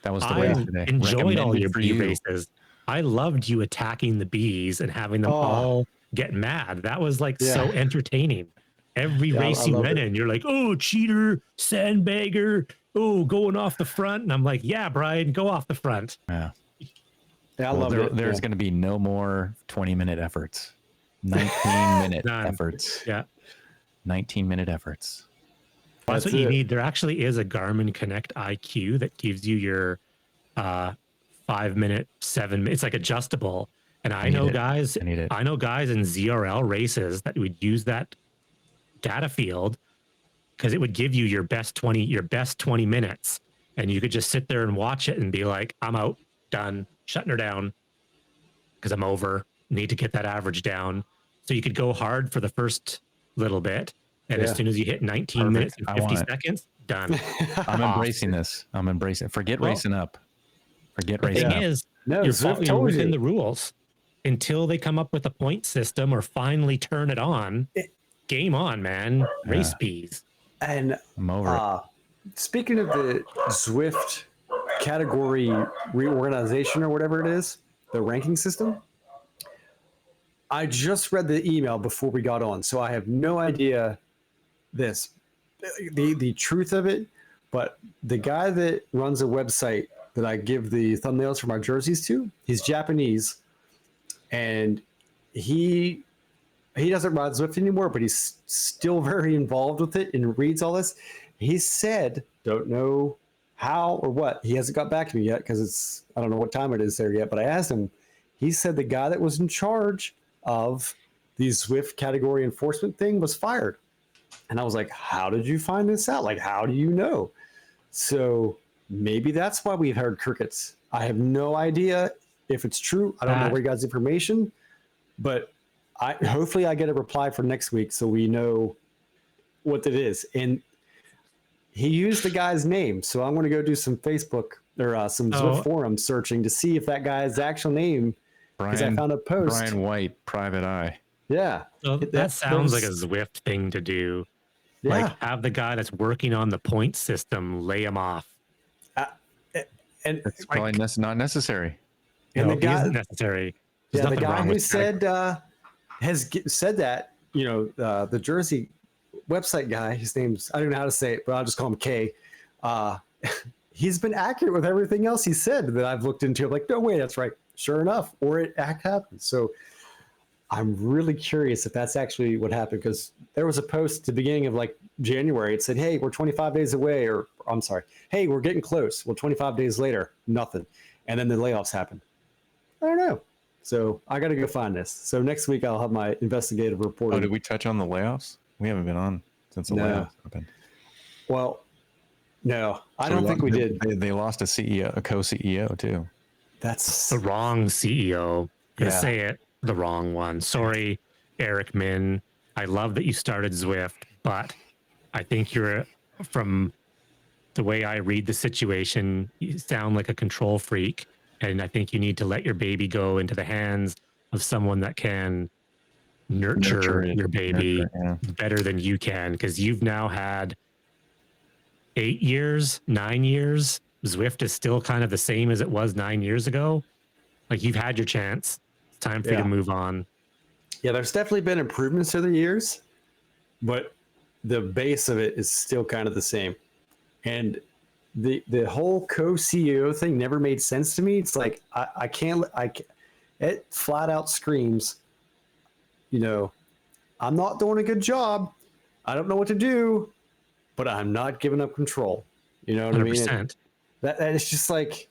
That was the race today. Enjoyed all your for B you. races. I loved you attacking the bees and having them all get mad. That was like so entertaining. Every race you went in, you're like, oh, cheater, sandbagger, oh, going off the front. And I'm like, yeah, Brian, go off the front. Yeah. Yeah, I love it. There's going to be no more 20-minute efforts. 19-minute None. efforts. Yeah. 19-minute efforts. That's what you need. There actually is a Garmin Connect IQ that gives you your 5-minute, 7-minute. It's like adjustable. And I know guys in ZRL races that would use that data field, because it would give you your best 20 minutes, and you could just sit there and watch it and be like, I'm out, done, shutting her down because I'm over. Need to get that average down. So you could go hard for the first little bit. And as soon as you hit 19 minutes and 50 seconds, done. I'm embracing this. I'm embracing it. Forget racing up. Forget racing up. The thing is, you're within the rules until they come up with a point system or finally turn it on. Game on, man. Race bees. And I'm over it. Speaking of the Zwift category reorganization or whatever it is, the ranking system, I just read the email before we got on, so I have no idea the truth of it, but the guy that runs a website that I give the thumbnails for my jerseys to, he's Japanese, and he doesn't ride Zwift anymore, but he's still very involved with it and reads all this. He said, don't know how or what, he hasn't got back to me yet because I don't know what time it is there yet, but I asked him. He said the guy that was in charge of the Zwift category enforcement thing was fired. And I was like, how did you find this out? Like, how do you know? So maybe that's why we've heard crickets. I have no idea if it's true. I don't know where he got his information, but hopefully I get a reply for next week so we know what it is. And he used the guy's name. So I'm going to go do some Facebook or some Zwift forum searching to see if that guy's actual name, because I found a post. Brian White, Private Eye. Yeah. So that sounds like a Zwift thing to do. Yeah. Like, have the guy that's working on the point system lay him off. And it's probably not necessary. And no, the guy isn't necessary. There's the guy who said said that, the Jersey website guy, his name's, I don't know how to say it, but I'll just call him K. He's been accurate with everything else he said that I've looked into. I'm like, no way, that's right. Sure enough, or it happened. So I'm really curious if that's actually what happened, because there was a post at the beginning of like January. It said, hey, we're 25 days away, or I'm sorry, hey, we're getting close. Well, 25 days later, nothing. And then the layoffs happened. I don't know. So I got to go find this. So next week I'll have my investigative report. Oh, did we touch on the layoffs? We haven't been on since the layoffs happened. Well, no, I don't think we did. They lost a CEO, a co-CEO too. That's the wrong CEO. Gonna Yeah. say it, the wrong one. Sorry, Eric Min. I love that you started Zwift, but I think you're, from the way I read the situation, you sound like a control freak. And I think you need to let your baby go into the hands of someone that can nurture it. your baby Yeah. better than you can, because you've now had 8 years, 9 years. Zwift is still kind of the same as it was 9 years ago. Like, you've had your chance. It's time for you to move on. Yeah, there's definitely been improvements through the years, but the base of it is still kind of the same. And the whole co-CEO thing never made sense to me. It's like I can't. It flat out screams, you know, I'm not doing a good job. I don't know what to do, but I'm not giving up control. You know what I mean? 100%. That it's just like,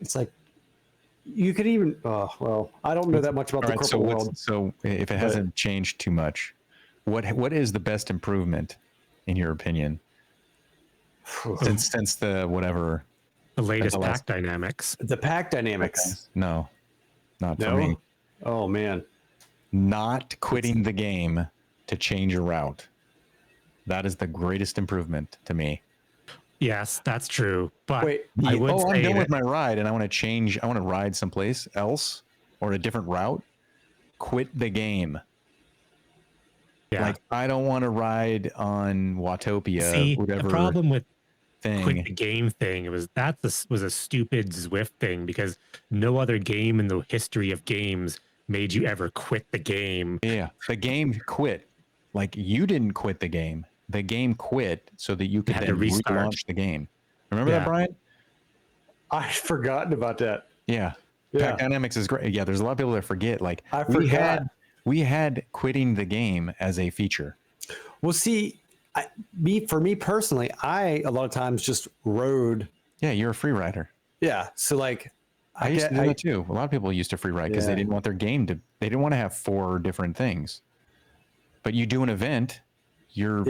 it's like, you could even. Well, I don't know that much about the corporate world. So if it hasn't changed too much, what is the best improvement in your opinion? Since the whatever the latest pack dynamics. The pack dynamics. No, not for me. Oh man, not quitting the game to change a route. That is the greatest improvement to me. Yes, that's true. But wait, I would say I'm done with my ride and I want to change. I want to ride someplace else or a different route. Quit the game. Yeah. Like, I don't want to ride on Watopia. See, whatever the problem with thing. quit the game thing was was a stupid Zwift thing, because no other game in the history of games made you ever quit the game. Yeah, the game quit. Like, you didn't quit the game. The game quit so that you could then relaunch the game. Remember that, Brian? I'd forgotten about that. Yeah. Pack dynamics is great. Yeah, there's a lot of people that forget. Like, I forgot. We had quitting the game as a feature. Well, see, for me personally, I a lot of times just rode. Yeah, you're a free rider. Yeah, so like, I used to do that too. A lot of people used to free ride because they didn't want their game to. They didn't want to have 4 different things. But you do an event, you're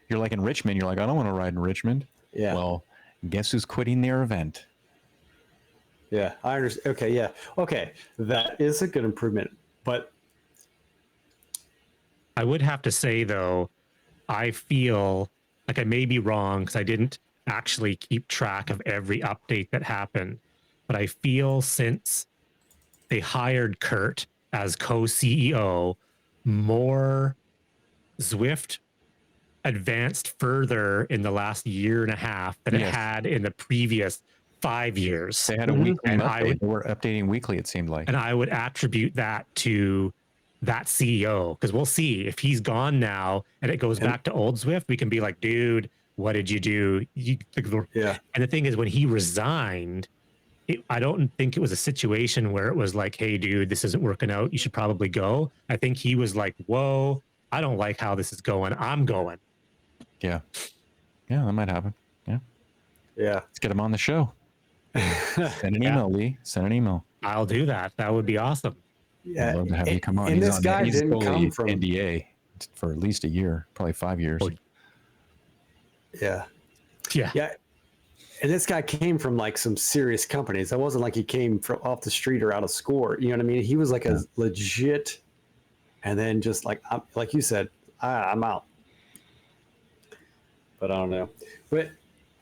like in Richmond. You're like, I don't want to ride in Richmond. Yeah. Well, guess who's quitting their event? Yeah, I understand. Okay, yeah, okay, that is a good improvement. But I would have to say, though, I feel like I may be wrong because I didn't actually keep track of every update that happened. But I feel since they hired Kurt as co-CEO, more Zwift advanced further in the last year and a half than it had in the previous 5 years. They had a weekly update. They were updating weekly, it seemed like. And I would attribute that to that CEO, because we'll see if he's gone now and it goes back to old Zwift, we can be like, dude, what did you do? And the thing is, when he resigned, I don't think it was a situation where it was like, hey, dude, this isn't working out, you should probably go. I think he was like, whoa, I don't like how this is going, I'm going. Yeah, that might happen. Yeah, let's get him on the show. Send an email, Lee. Send an email. I'll do that. That would be awesome. Yeah, I'd love to have you come on. And this guy didn't come from NDA for at least a year, probably 5 years. Yeah. And this guy came from like some serious companies. It wasn't like he came from off the street or out of score. You know what I mean? He was like a legit, and then just like you said, I'm out. But I don't know. But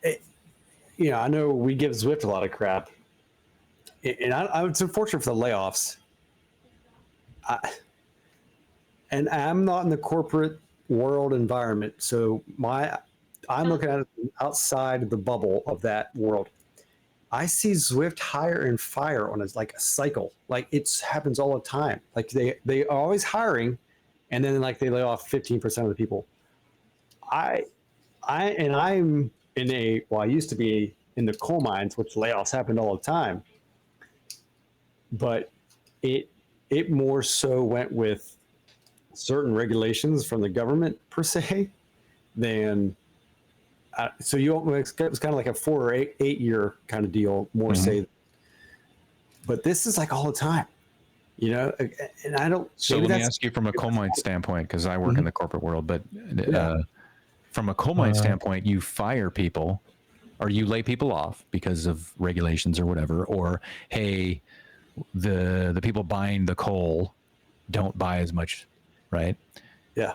I know we give Zwift a lot of crap, and I was unfortunate for the layoffs. And I'm not in the corporate world environment, so I'm looking at it outside of the bubble of that world. I see Zwift hire and fire on a cycle. Like, it happens all the time. Like, they are always hiring, and then like they lay off 15% of the people. I'm in I used to be in the coal mines, which layoffs happened all the time. But it more so went with certain regulations from the government per se than so it was kind of like a 4 or 8 year kind of deal more say. But this is like all the time, and I don't. So let me ask you from a coal mine standpoint, because I work in the corporate world, but from a coal mine standpoint, you fire people. or you lay people off because of regulations or whatever, or hey, the people buying the coal don't buy as much, right? Yeah.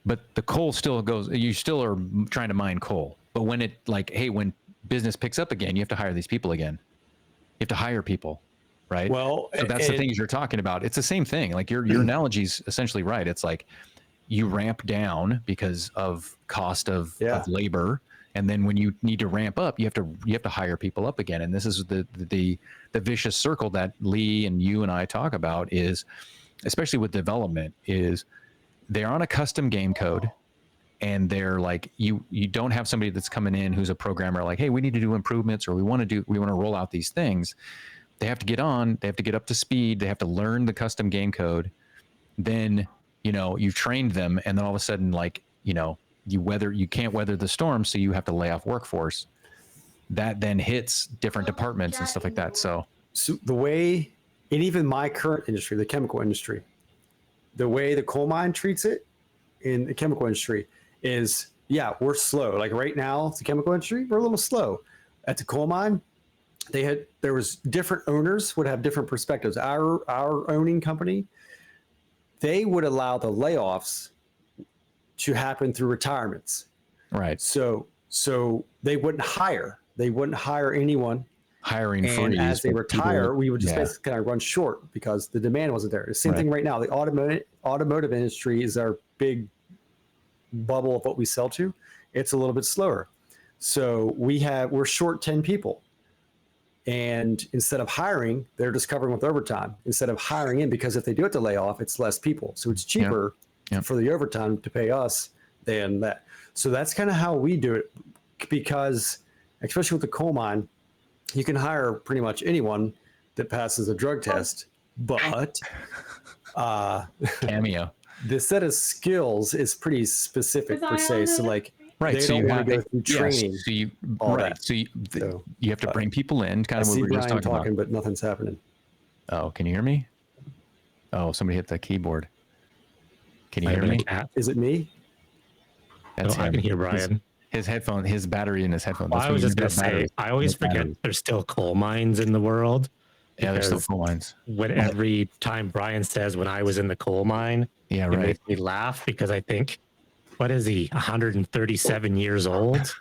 But the coal still goes, you still are trying to mine coal. But when it like, hey, when business picks up again, you have to hire these people again. You have to hire people, right? Well, so that's the things you're talking about. It's the same thing. Like your analogy's essentially right. It's like you ramp down because of cost of labor. And then when you need to ramp up, you have to hire people up again. And this is the vicious circle that Lee and you and I talk about, is especially with development, is they're on a custom game code, and they're like, you don't have somebody that's coming in who's a programmer like, hey, we need to do improvements, or we want to roll out these things. They have to get on, they have to get up to speed, they have to learn the custom game code. Then, you've trained them, and then all of a sudden, like, you can't weather the storm, so you have to lay off workforce. That then hits different departments and stuff like that. So the way, and even my current industry, the chemical industry, the way the coal mine treats it in the chemical industry is, we're slow. Like right now, the chemical industry, we're a little slow. At the coal mine, there was different owners would have different perspectives. Our owning company, they would allow the layoffs to happen through retirements. Right. So they wouldn't hire anyone. Hiring and freeze. As they retire, people, we would just basically kind of run short because the demand wasn't there. The same thing right now. The automotive industry is our big bubble of what we sell to. It's a little bit slower. So we're short 10 people. And instead of hiring, they're just covering with overtime instead of hiring in, because if they do have to lay off, it's less people. So it's cheaper for the overtime to pay us than that. So that's kind of how we do it, because especially with the coal mine, you can hire pretty much anyone that passes a drug test, but Cameo. The set of skills is pretty specific per se. So like, right. They so don't you want to have go through training. So you that. So you have to bring people in. Kind of what we were just talking about. But nothing's happening. Oh, can you hear me? Oh, somebody hit the keyboard. Can you hear me? Is it me? That's I can hear Brian. His battery in his headphones. Well, I was just going to say, I always forget there's still coal mines in the world. Yeah, there's still coal mines. Every time Brian says when I was in the coal mine, it makes me laugh, because I think, what is he, 137 years old?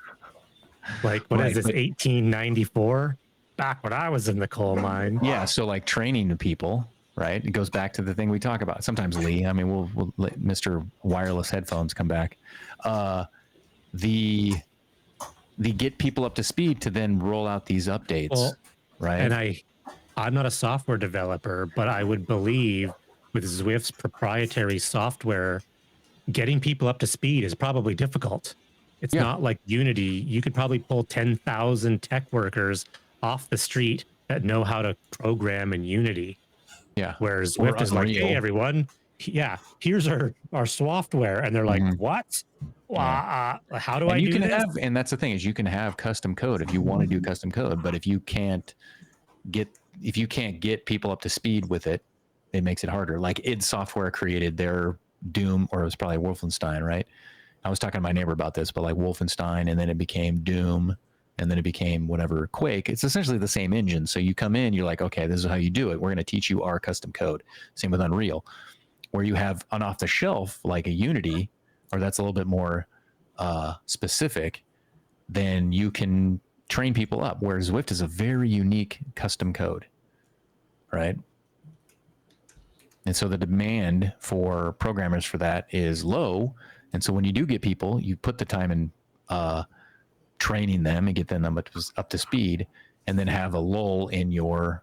Like, what is this, 1894? Back when I was in the coal mine. Yeah, so like training the people, right? It goes back to the thing we talk about. Sometimes, Lee, I mean, we'll let Mr. Wireless Headphones come back. The get people up to speed to then roll out these updates, right? And I'm not a software developer, but I would believe with Zwift's proprietary software, getting people up to speed is probably difficult. It's not like Unity. You could probably pull 10,000 tech workers off the street that know how to program in Unity. Yeah. Whereas Zwift is like, hey, everyone, here's our software. And they're like, what? How do I do this? And that's the thing, is you can have custom code if you want to do custom code, but if you can't get people up to speed with it, it makes it harder. Like id Software created their Doom, or it was probably Wolfenstein, right? I was talking to my neighbor about this, but like Wolfenstein, and then it became Doom, and then it became whatever, Quake. It's essentially the same engine. So you come in, you're like, okay, this is how you do it. We're going to teach you our custom code. Same with Unreal, where you have an off the shelf like a Unity, or that's a little bit more specific, then you can train people up. Whereas Zwift is a very unique custom code, right? And so the demand for programmers for that is low. And so when you do get people, you put the time in training them and get them up to speed, and then have a lull in your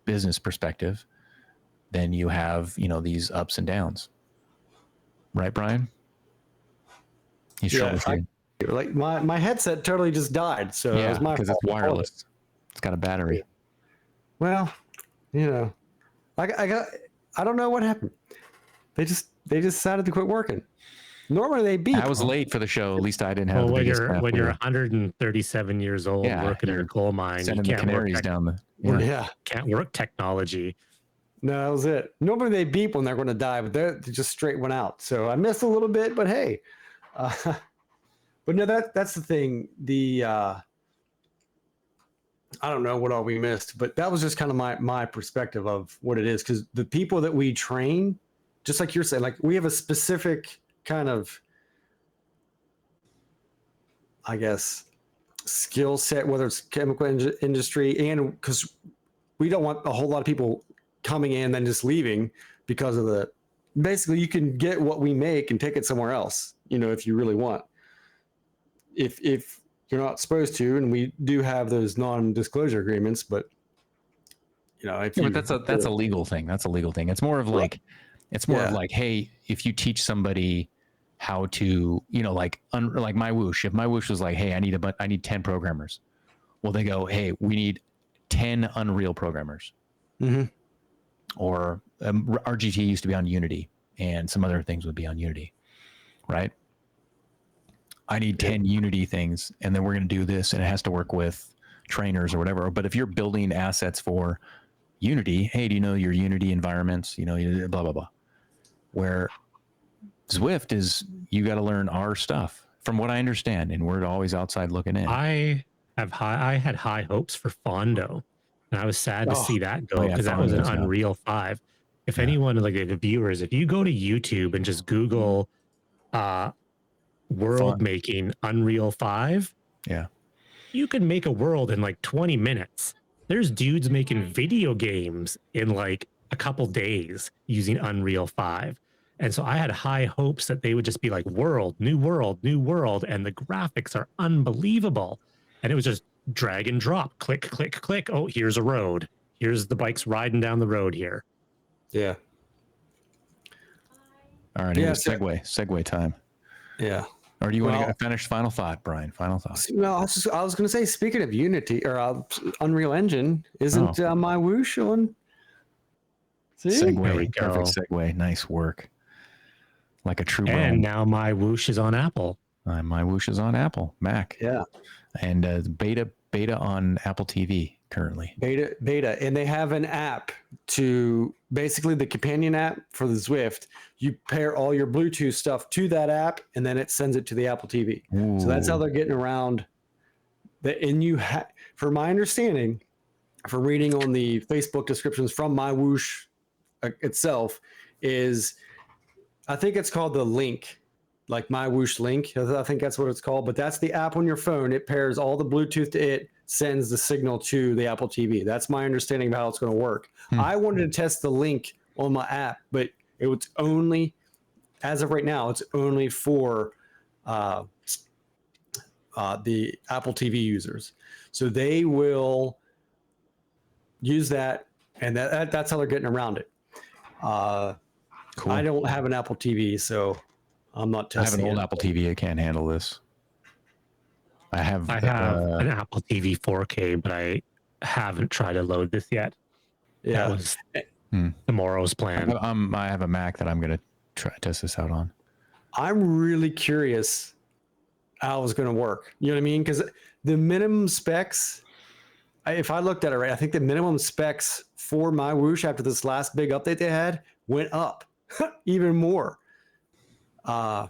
business perspective, then you have, these ups and downs. Right, Brian? He's like my headset totally just died. So it was my fault. Because it's wireless. It's got a battery. Well, I don't know what happened. They just decided to quit working. Normally they beep. I was late for the show. At least I didn't have. When you're 137 years old, working in a coal mine, sending the canaries down the. Can't work technology. No, that was it. Normally they beep when they're going to die, but they just straight went out. So I missed a little bit, but hey. But no, that's the thing. I don't know what all we missed, but that was just kind of my perspective of what it is. Because the people that we train, just like you're saying, like we have a specific kind of, I guess, skill set, whether it's chemical industry, and because we don't want a whole lot of people coming in and then just leaving because of the, basically you can get what we make and take it somewhere else, you know, if you really want. If you're not supposed to, and we do have those non-disclosure agreements, but you know, if but that's a legal thing. That's a legal thing. It's more of like, of like, hey, if you teach somebody how to, you know, like my Whoosh, if my Whoosh was like, hey, I need 10 programmers. Well, they go, hey, we need 10 Unreal programmers. Mm-hmm. Or RGT used to be on Unity, and some other things would be on Unity, right? I need 10 Unity things, and then we're going to do this, and it has to work with trainers or whatever. But if you're building assets for Unity, hey, do you know your Unity environments? You know, blah, blah, blah. Where Zwift is, you got to learn our stuff, from what I understand, and we're always outside looking in. I had high hopes for Fondo, and I was sad to see that go, because that was an Unreal 5. If anyone, like the viewers, if you go to YouTube and just Google world making Unreal 5, you can make a world in like 20 minutes. There's dudes making video games in like a couple days using Unreal 5. And so I had high hopes that they would just be like world, new world, and the graphics are unbelievable. And it was just drag and drop, click, click, click. Oh, here's a road. Here's the bikes riding down the road here. Yeah. All right, here's segue time. Yeah. Or do you want to finish final thought, Brian? Final thought. No, I was going to say, speaking of Unity or Unreal Engine, isn't my Whoosh on? See? Segue, perfect segue. Nice work. Like a true. And now my Whoosh is on Apple. My Whoosh is on Apple, Mac. Yeah. And beta on Apple TV currently. Beta, and they have an app to basically the companion app for the Zwift. You pair all your Bluetooth stuff to that app, and then it sends it to the Apple TV. Ooh. So that's how they're getting around that. And for my understanding, for reading on the Facebook descriptions from my Whoosh itself, is I think it's called the Link. Like my Whoosh Link, I think that's what it's called. But that's the app on your phone. It pairs all the Bluetooth to it, sends the signal to the Apple TV. That's my understanding of how it's going to work. I wanted to test the Link on my app, but it was only, as of right now, it's only for the Apple TV users. So they will use that, and that's how they're getting around it. Cool. I don't have an Apple TV, so I'm not testing. I have an old Apple TV. I can't handle this. I have an Apple TV 4K, but I haven't tried to load this yet. Yeah, that was tomorrow's plan. I have a Mac that I'm going to try to test this out on. I'm really curious how it's going to work. You know what I mean? Because the minimum specs, if I looked at it right, I think the minimum specs for my Whoosh after this last big update they had went up even more. Yeah.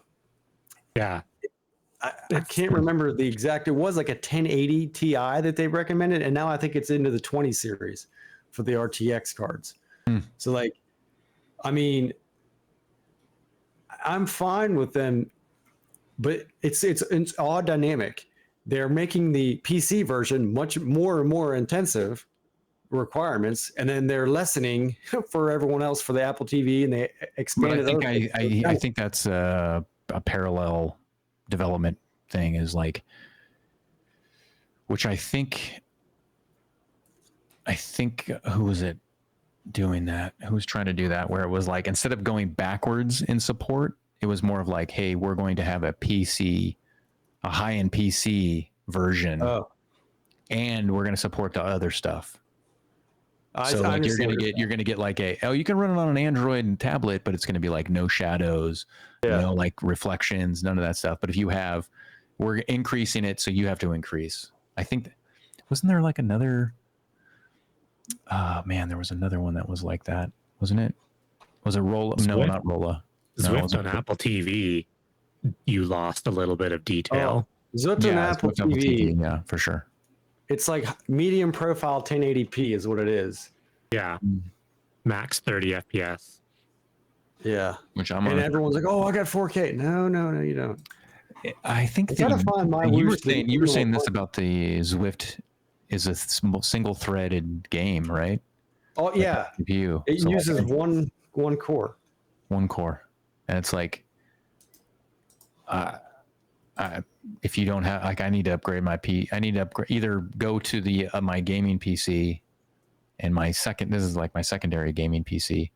I can't remember the exact, it was like a 1080 Ti that they recommended. And now I think it's into the 20 series for the RTX cards. So like, I mean, I'm fine with them, but it's all dynamic. They're making the PC version much more and more intensive requirements, and then they're lessening for everyone else for the Apple TV, and they expanded. I think that's a parallel development thing, is like, which I think who was it doing that? Who was trying to do that? Where it was like, instead of going backwards in support, it was more of like, hey, we're going to have a high-end PC version, and we're going to support the other stuff. So like you're gonna get like you can run it on an Android and tablet, but it's gonna be like no shadows, no like reflections, none of that stuff. But if we're increasing it, so you have to increase. I think wasn't there like another? There was another one that was like that, wasn't it? Was it Rolla? No, not Rolla. Zwift on Apple TV, you lost a little bit of detail. Zwift on Apple TV, yeah, for sure. It's like medium profile 1080p is what it is. Yeah. Max 30 FPS. Yeah. Which I'm And on. everyone's like, "Oh, I got 4K." No, you don't. I think I gotta find my you were Whoosh saying you were saying this one. about the Zwift is a single threaded game, right? Oh yeah, CPU. it So uses like, one core. one core, and it's like, if you don't have like, I need to upgrade I need to upgrade, either go to the my gaming PC, and this is like my secondary gaming PC,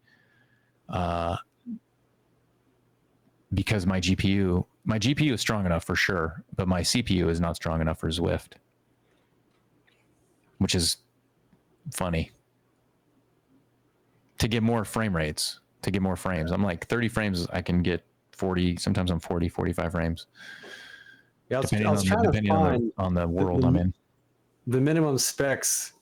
because my GPU is strong enough for sure, but my CPU is not strong enough for Zwift, which is funny. To get more frame rates, to get more frames. I'm like 30 frames, I can get 40, sometimes I'm 40, 45 frames. Yeah, I was trying to find on the world I'm in. The minimum specs.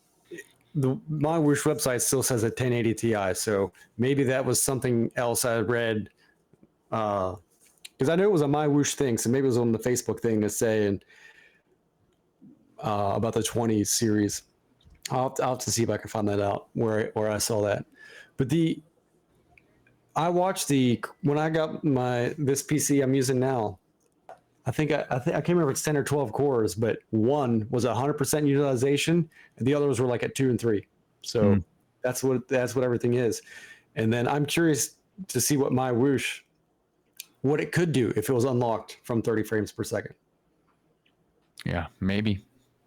My Whoosh website still says a 1080 Ti, so maybe that was something else I read. Because I know it was a My Whoosh thing, so maybe it was on the Facebook thing to say about the 20 series. I'll have to see if I can find that out where I saw that. But I watched when I got this PC I'm using now. I think I can't remember if it's 10 or 12 cores, but one was 100% utilization, and the others were like at 2 and 3. So that's what everything is. And then I'm curious to see what my Whoosh, what it could do if it was unlocked from 30 frames per second. Yeah, maybe.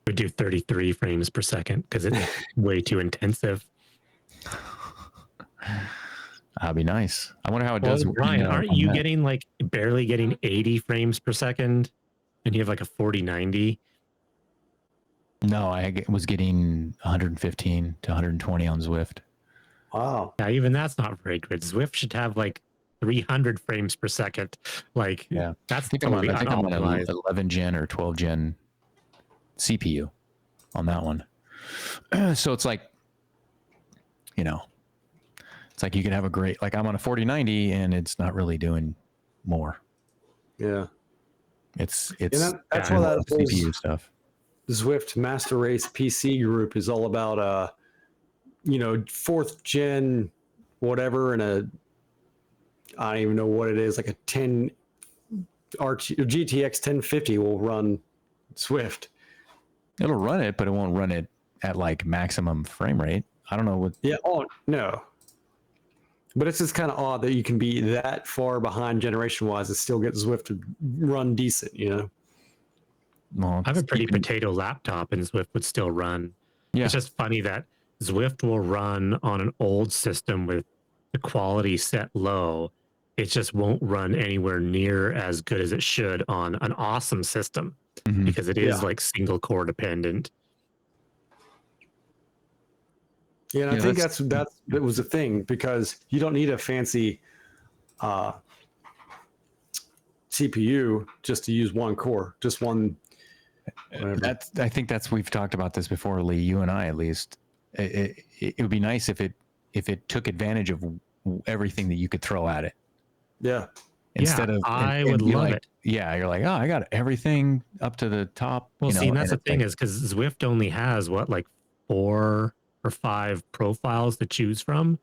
We do 33 frames per second because it's way too intensive. That'd be nice. I wonder how it does. Ryan, aren't you getting like barely getting 80 frames per second, and you have like a 4090? No, I was getting 115 to 120 on Zwift. Wow. Yeah, even that's not very good. Zwift should have like 300 frames per second. Like, yeah, that's totally unoptimized. I'm on an 11 gen or 12 gen CPU on that one. So it's like, it's like you can have a great, like I'm on a 4090 and it's not really doing more. Yeah. That's why that CPU stuff. Zwift Master Race PC group is all about, 4th gen, whatever, and I don't even know what it is, like a 10 GTX 1050 will run Zwift. It'll run it, but it won't run it at like maximum frame rate. I don't know what. Yeah. Oh no. But it's just kind of odd that you can be that far behind generation wise and still get Zwift to run decent, Well, I have a pretty potato laptop and Zwift would still run. Yeah. It's just funny that Zwift will run on an old system with the quality set low. It just won't run anywhere near as good as it should on an awesome system because it is like single core dependent. Yeah, and I think that was the thing, because you don't need a fancy CPU just to use one core, just one. Whatever. I think we've talked about this before, Lee. You and I, at least. It would be nice if it took advantage of everything that you could throw at it. Yeah. Instead of, I would love it. Yeah, you're like, oh, I got everything up to the top. Well, see, and that's the thing is because Zwift only has like 4 or 5 profiles to choose from.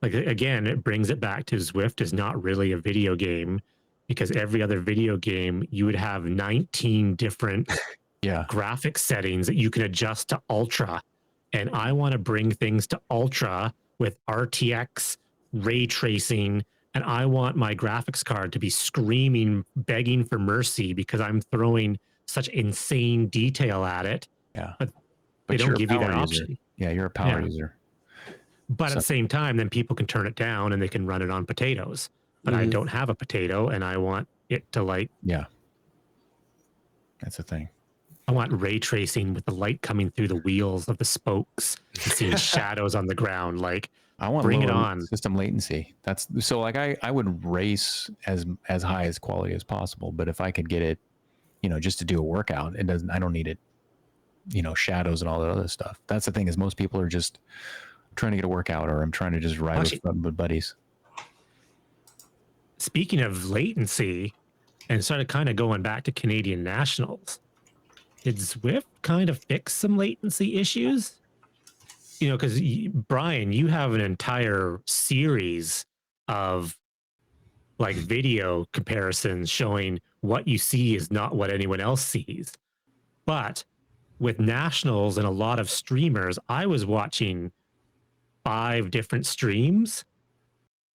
Like, again, it brings it back to Zwift is not really a video game, because every other video game you would have 19 different graphic settings that you can adjust to ultra. And I want to bring things to ultra with RTX ray tracing, and I want my graphics card to be screaming, begging for mercy because I'm throwing such insane detail at it. Yeah. But they don't give you that user. option. Yeah, you're a power user. But at the same time, then people can turn it down and they can run it on potatoes. But I don't have a potato, and I want it to like... Yeah. That's the thing. I want ray tracing with the light coming through the wheels of the spokes and seeing shadows on the ground. Like, I want bring it on. System latency. That's so like I would race as high as quality as possible, but if I could get it, just to do a workout, I don't need it, shadows and all that other stuff. That's the thing, is most people are just trying to get a workout, or I'm trying to just ride with buddies. Speaking of latency, and sort of kind of going back to Canadian Nationals, did Zwift kind of fix some latency issues? You know, because Brian, you have an entire series of like video comparisons showing what you see is not what anyone else sees. But with nationals and a lot of streamers, I was watching 5 different streams,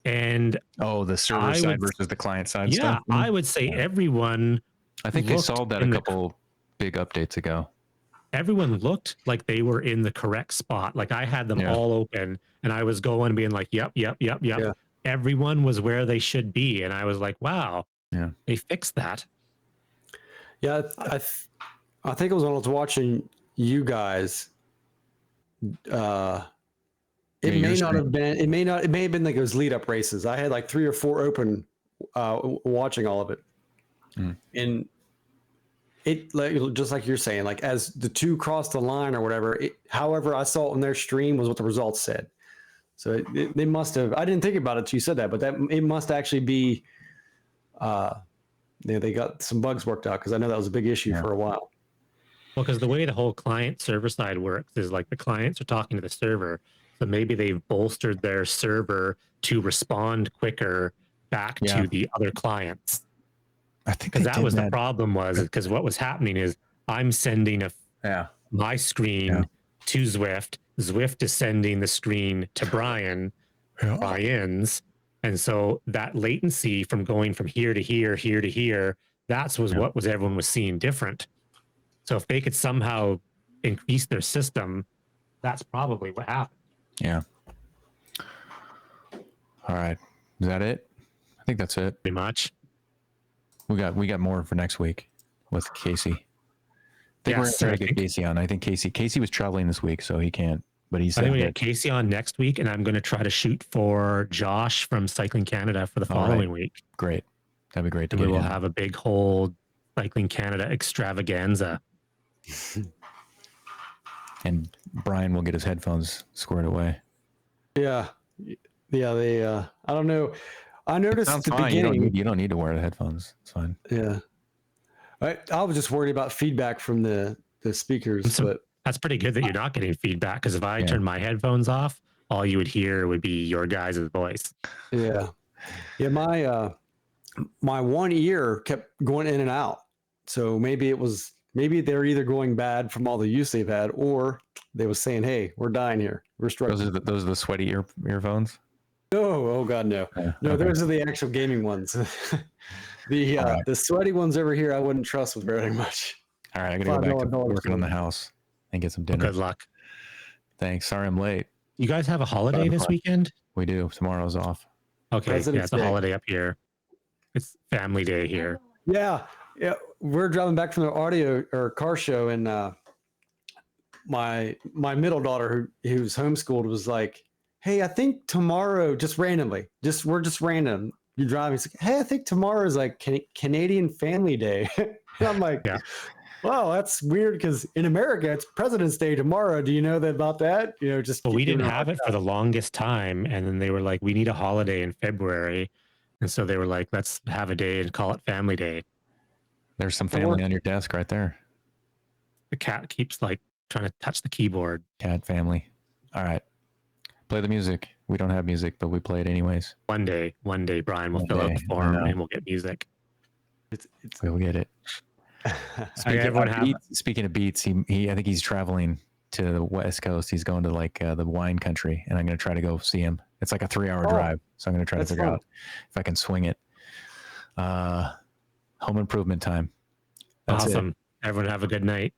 and the server I side would, versus the client side yeah, stuff. I would say everyone. I think they looked solved that a in the- couple big updates ago. Everyone looked like they were in the correct spot. Like I had them all open, and I was going being like, yep. Yeah. Everyone was where they should be, and I was like, wow, they fixed that. Yeah, I think it was when I was watching you guys. It may not have been. It may have been like those lead up races. I had like 3 or 4 open, watching all of it, and it like just like you're saying, like as the 2 crossed the line or whatever. However, I saw it in their stream was what the results said. So they must have. I didn't think about it till you said that, but it must actually be. They got some bugs worked out, because I know that was a big issue for a while. Well, because the way the whole client server side works is like the clients are talking to the server. So maybe they've bolstered their server to respond quicker back to the other clients. I think because that was the problem, was because what was happening is I'm sending my screen to Zwift. Zwift is sending the screen to Brian's. And so that latency from going from here to here to here, what was everyone was seeing different. So if they could somehow increase their system, that's probably what happened. Yeah. All right. Is that it? I think that's it. Pretty much. We got more for next week with Casey. I think we're going to try to get Casey on. I think Casey was traveling this week, so he can't. But he said I think we get Casey on next week, and I'm going to try to shoot for Josh from Cycling Canada for the following week. Great. That'd be great. And we will have a big whole Cycling Canada extravaganza. And Brian will get his headphones squared away. Yeah. They. I don't know. I noticed at the beginning. You don't need to wear the headphones. It's fine. Yeah. I was just worried about feedback from the speakers, but that's pretty good that you're not getting feedback, because if I turn my headphones off, all you would hear would be your guys' voice. Yeah. My one ear kept going in and out. So maybe they're either going bad from all the use they've had, or they was saying, "Hey, we're dying here. We're struggling." Those are the sweaty earphones? No, oh God, no. No, those are the actual gaming ones. The sweaty ones over here, I wouldn't trust with very much. All right, I gotta go back to working on the house and get some dinner. Good luck. Thanks. Sorry I'm late. You guys have a holiday this weekend? We do. Tomorrow's off. Okay, it's a holiday up here. It's family day here. Yeah. We're driving back from the audio or car show, and my middle daughter, who's homeschooled, was like, "Hey, I think tomorrow," we're just random. You're driving. It's like, "Hey, I think tomorrow is like Canadian Family Day." And I'm like, "Wow, that's weird, because in America it's President's Day tomorrow. Do you know about that?" Well, we didn't have it for the longest time, and then they were like, "We need a holiday in February," and so they were like, "Let's have a day and call it Family Day." There's some family on your desk right there. The cat keeps like trying to touch the keyboard. Cat family. All right. Play the music. We don't have music, but we play it anyways. One day, Brian will fill out the form and we'll get music. We'll get it. Speaking of beats, he I think he's traveling to the West Coast. He's going to like the wine country, and I'm going to try to go see him. It's like a 3-hour drive, so I'm going to try to figure out if I can swing it. Home improvement time. That's awesome. It. Everyone have a good night.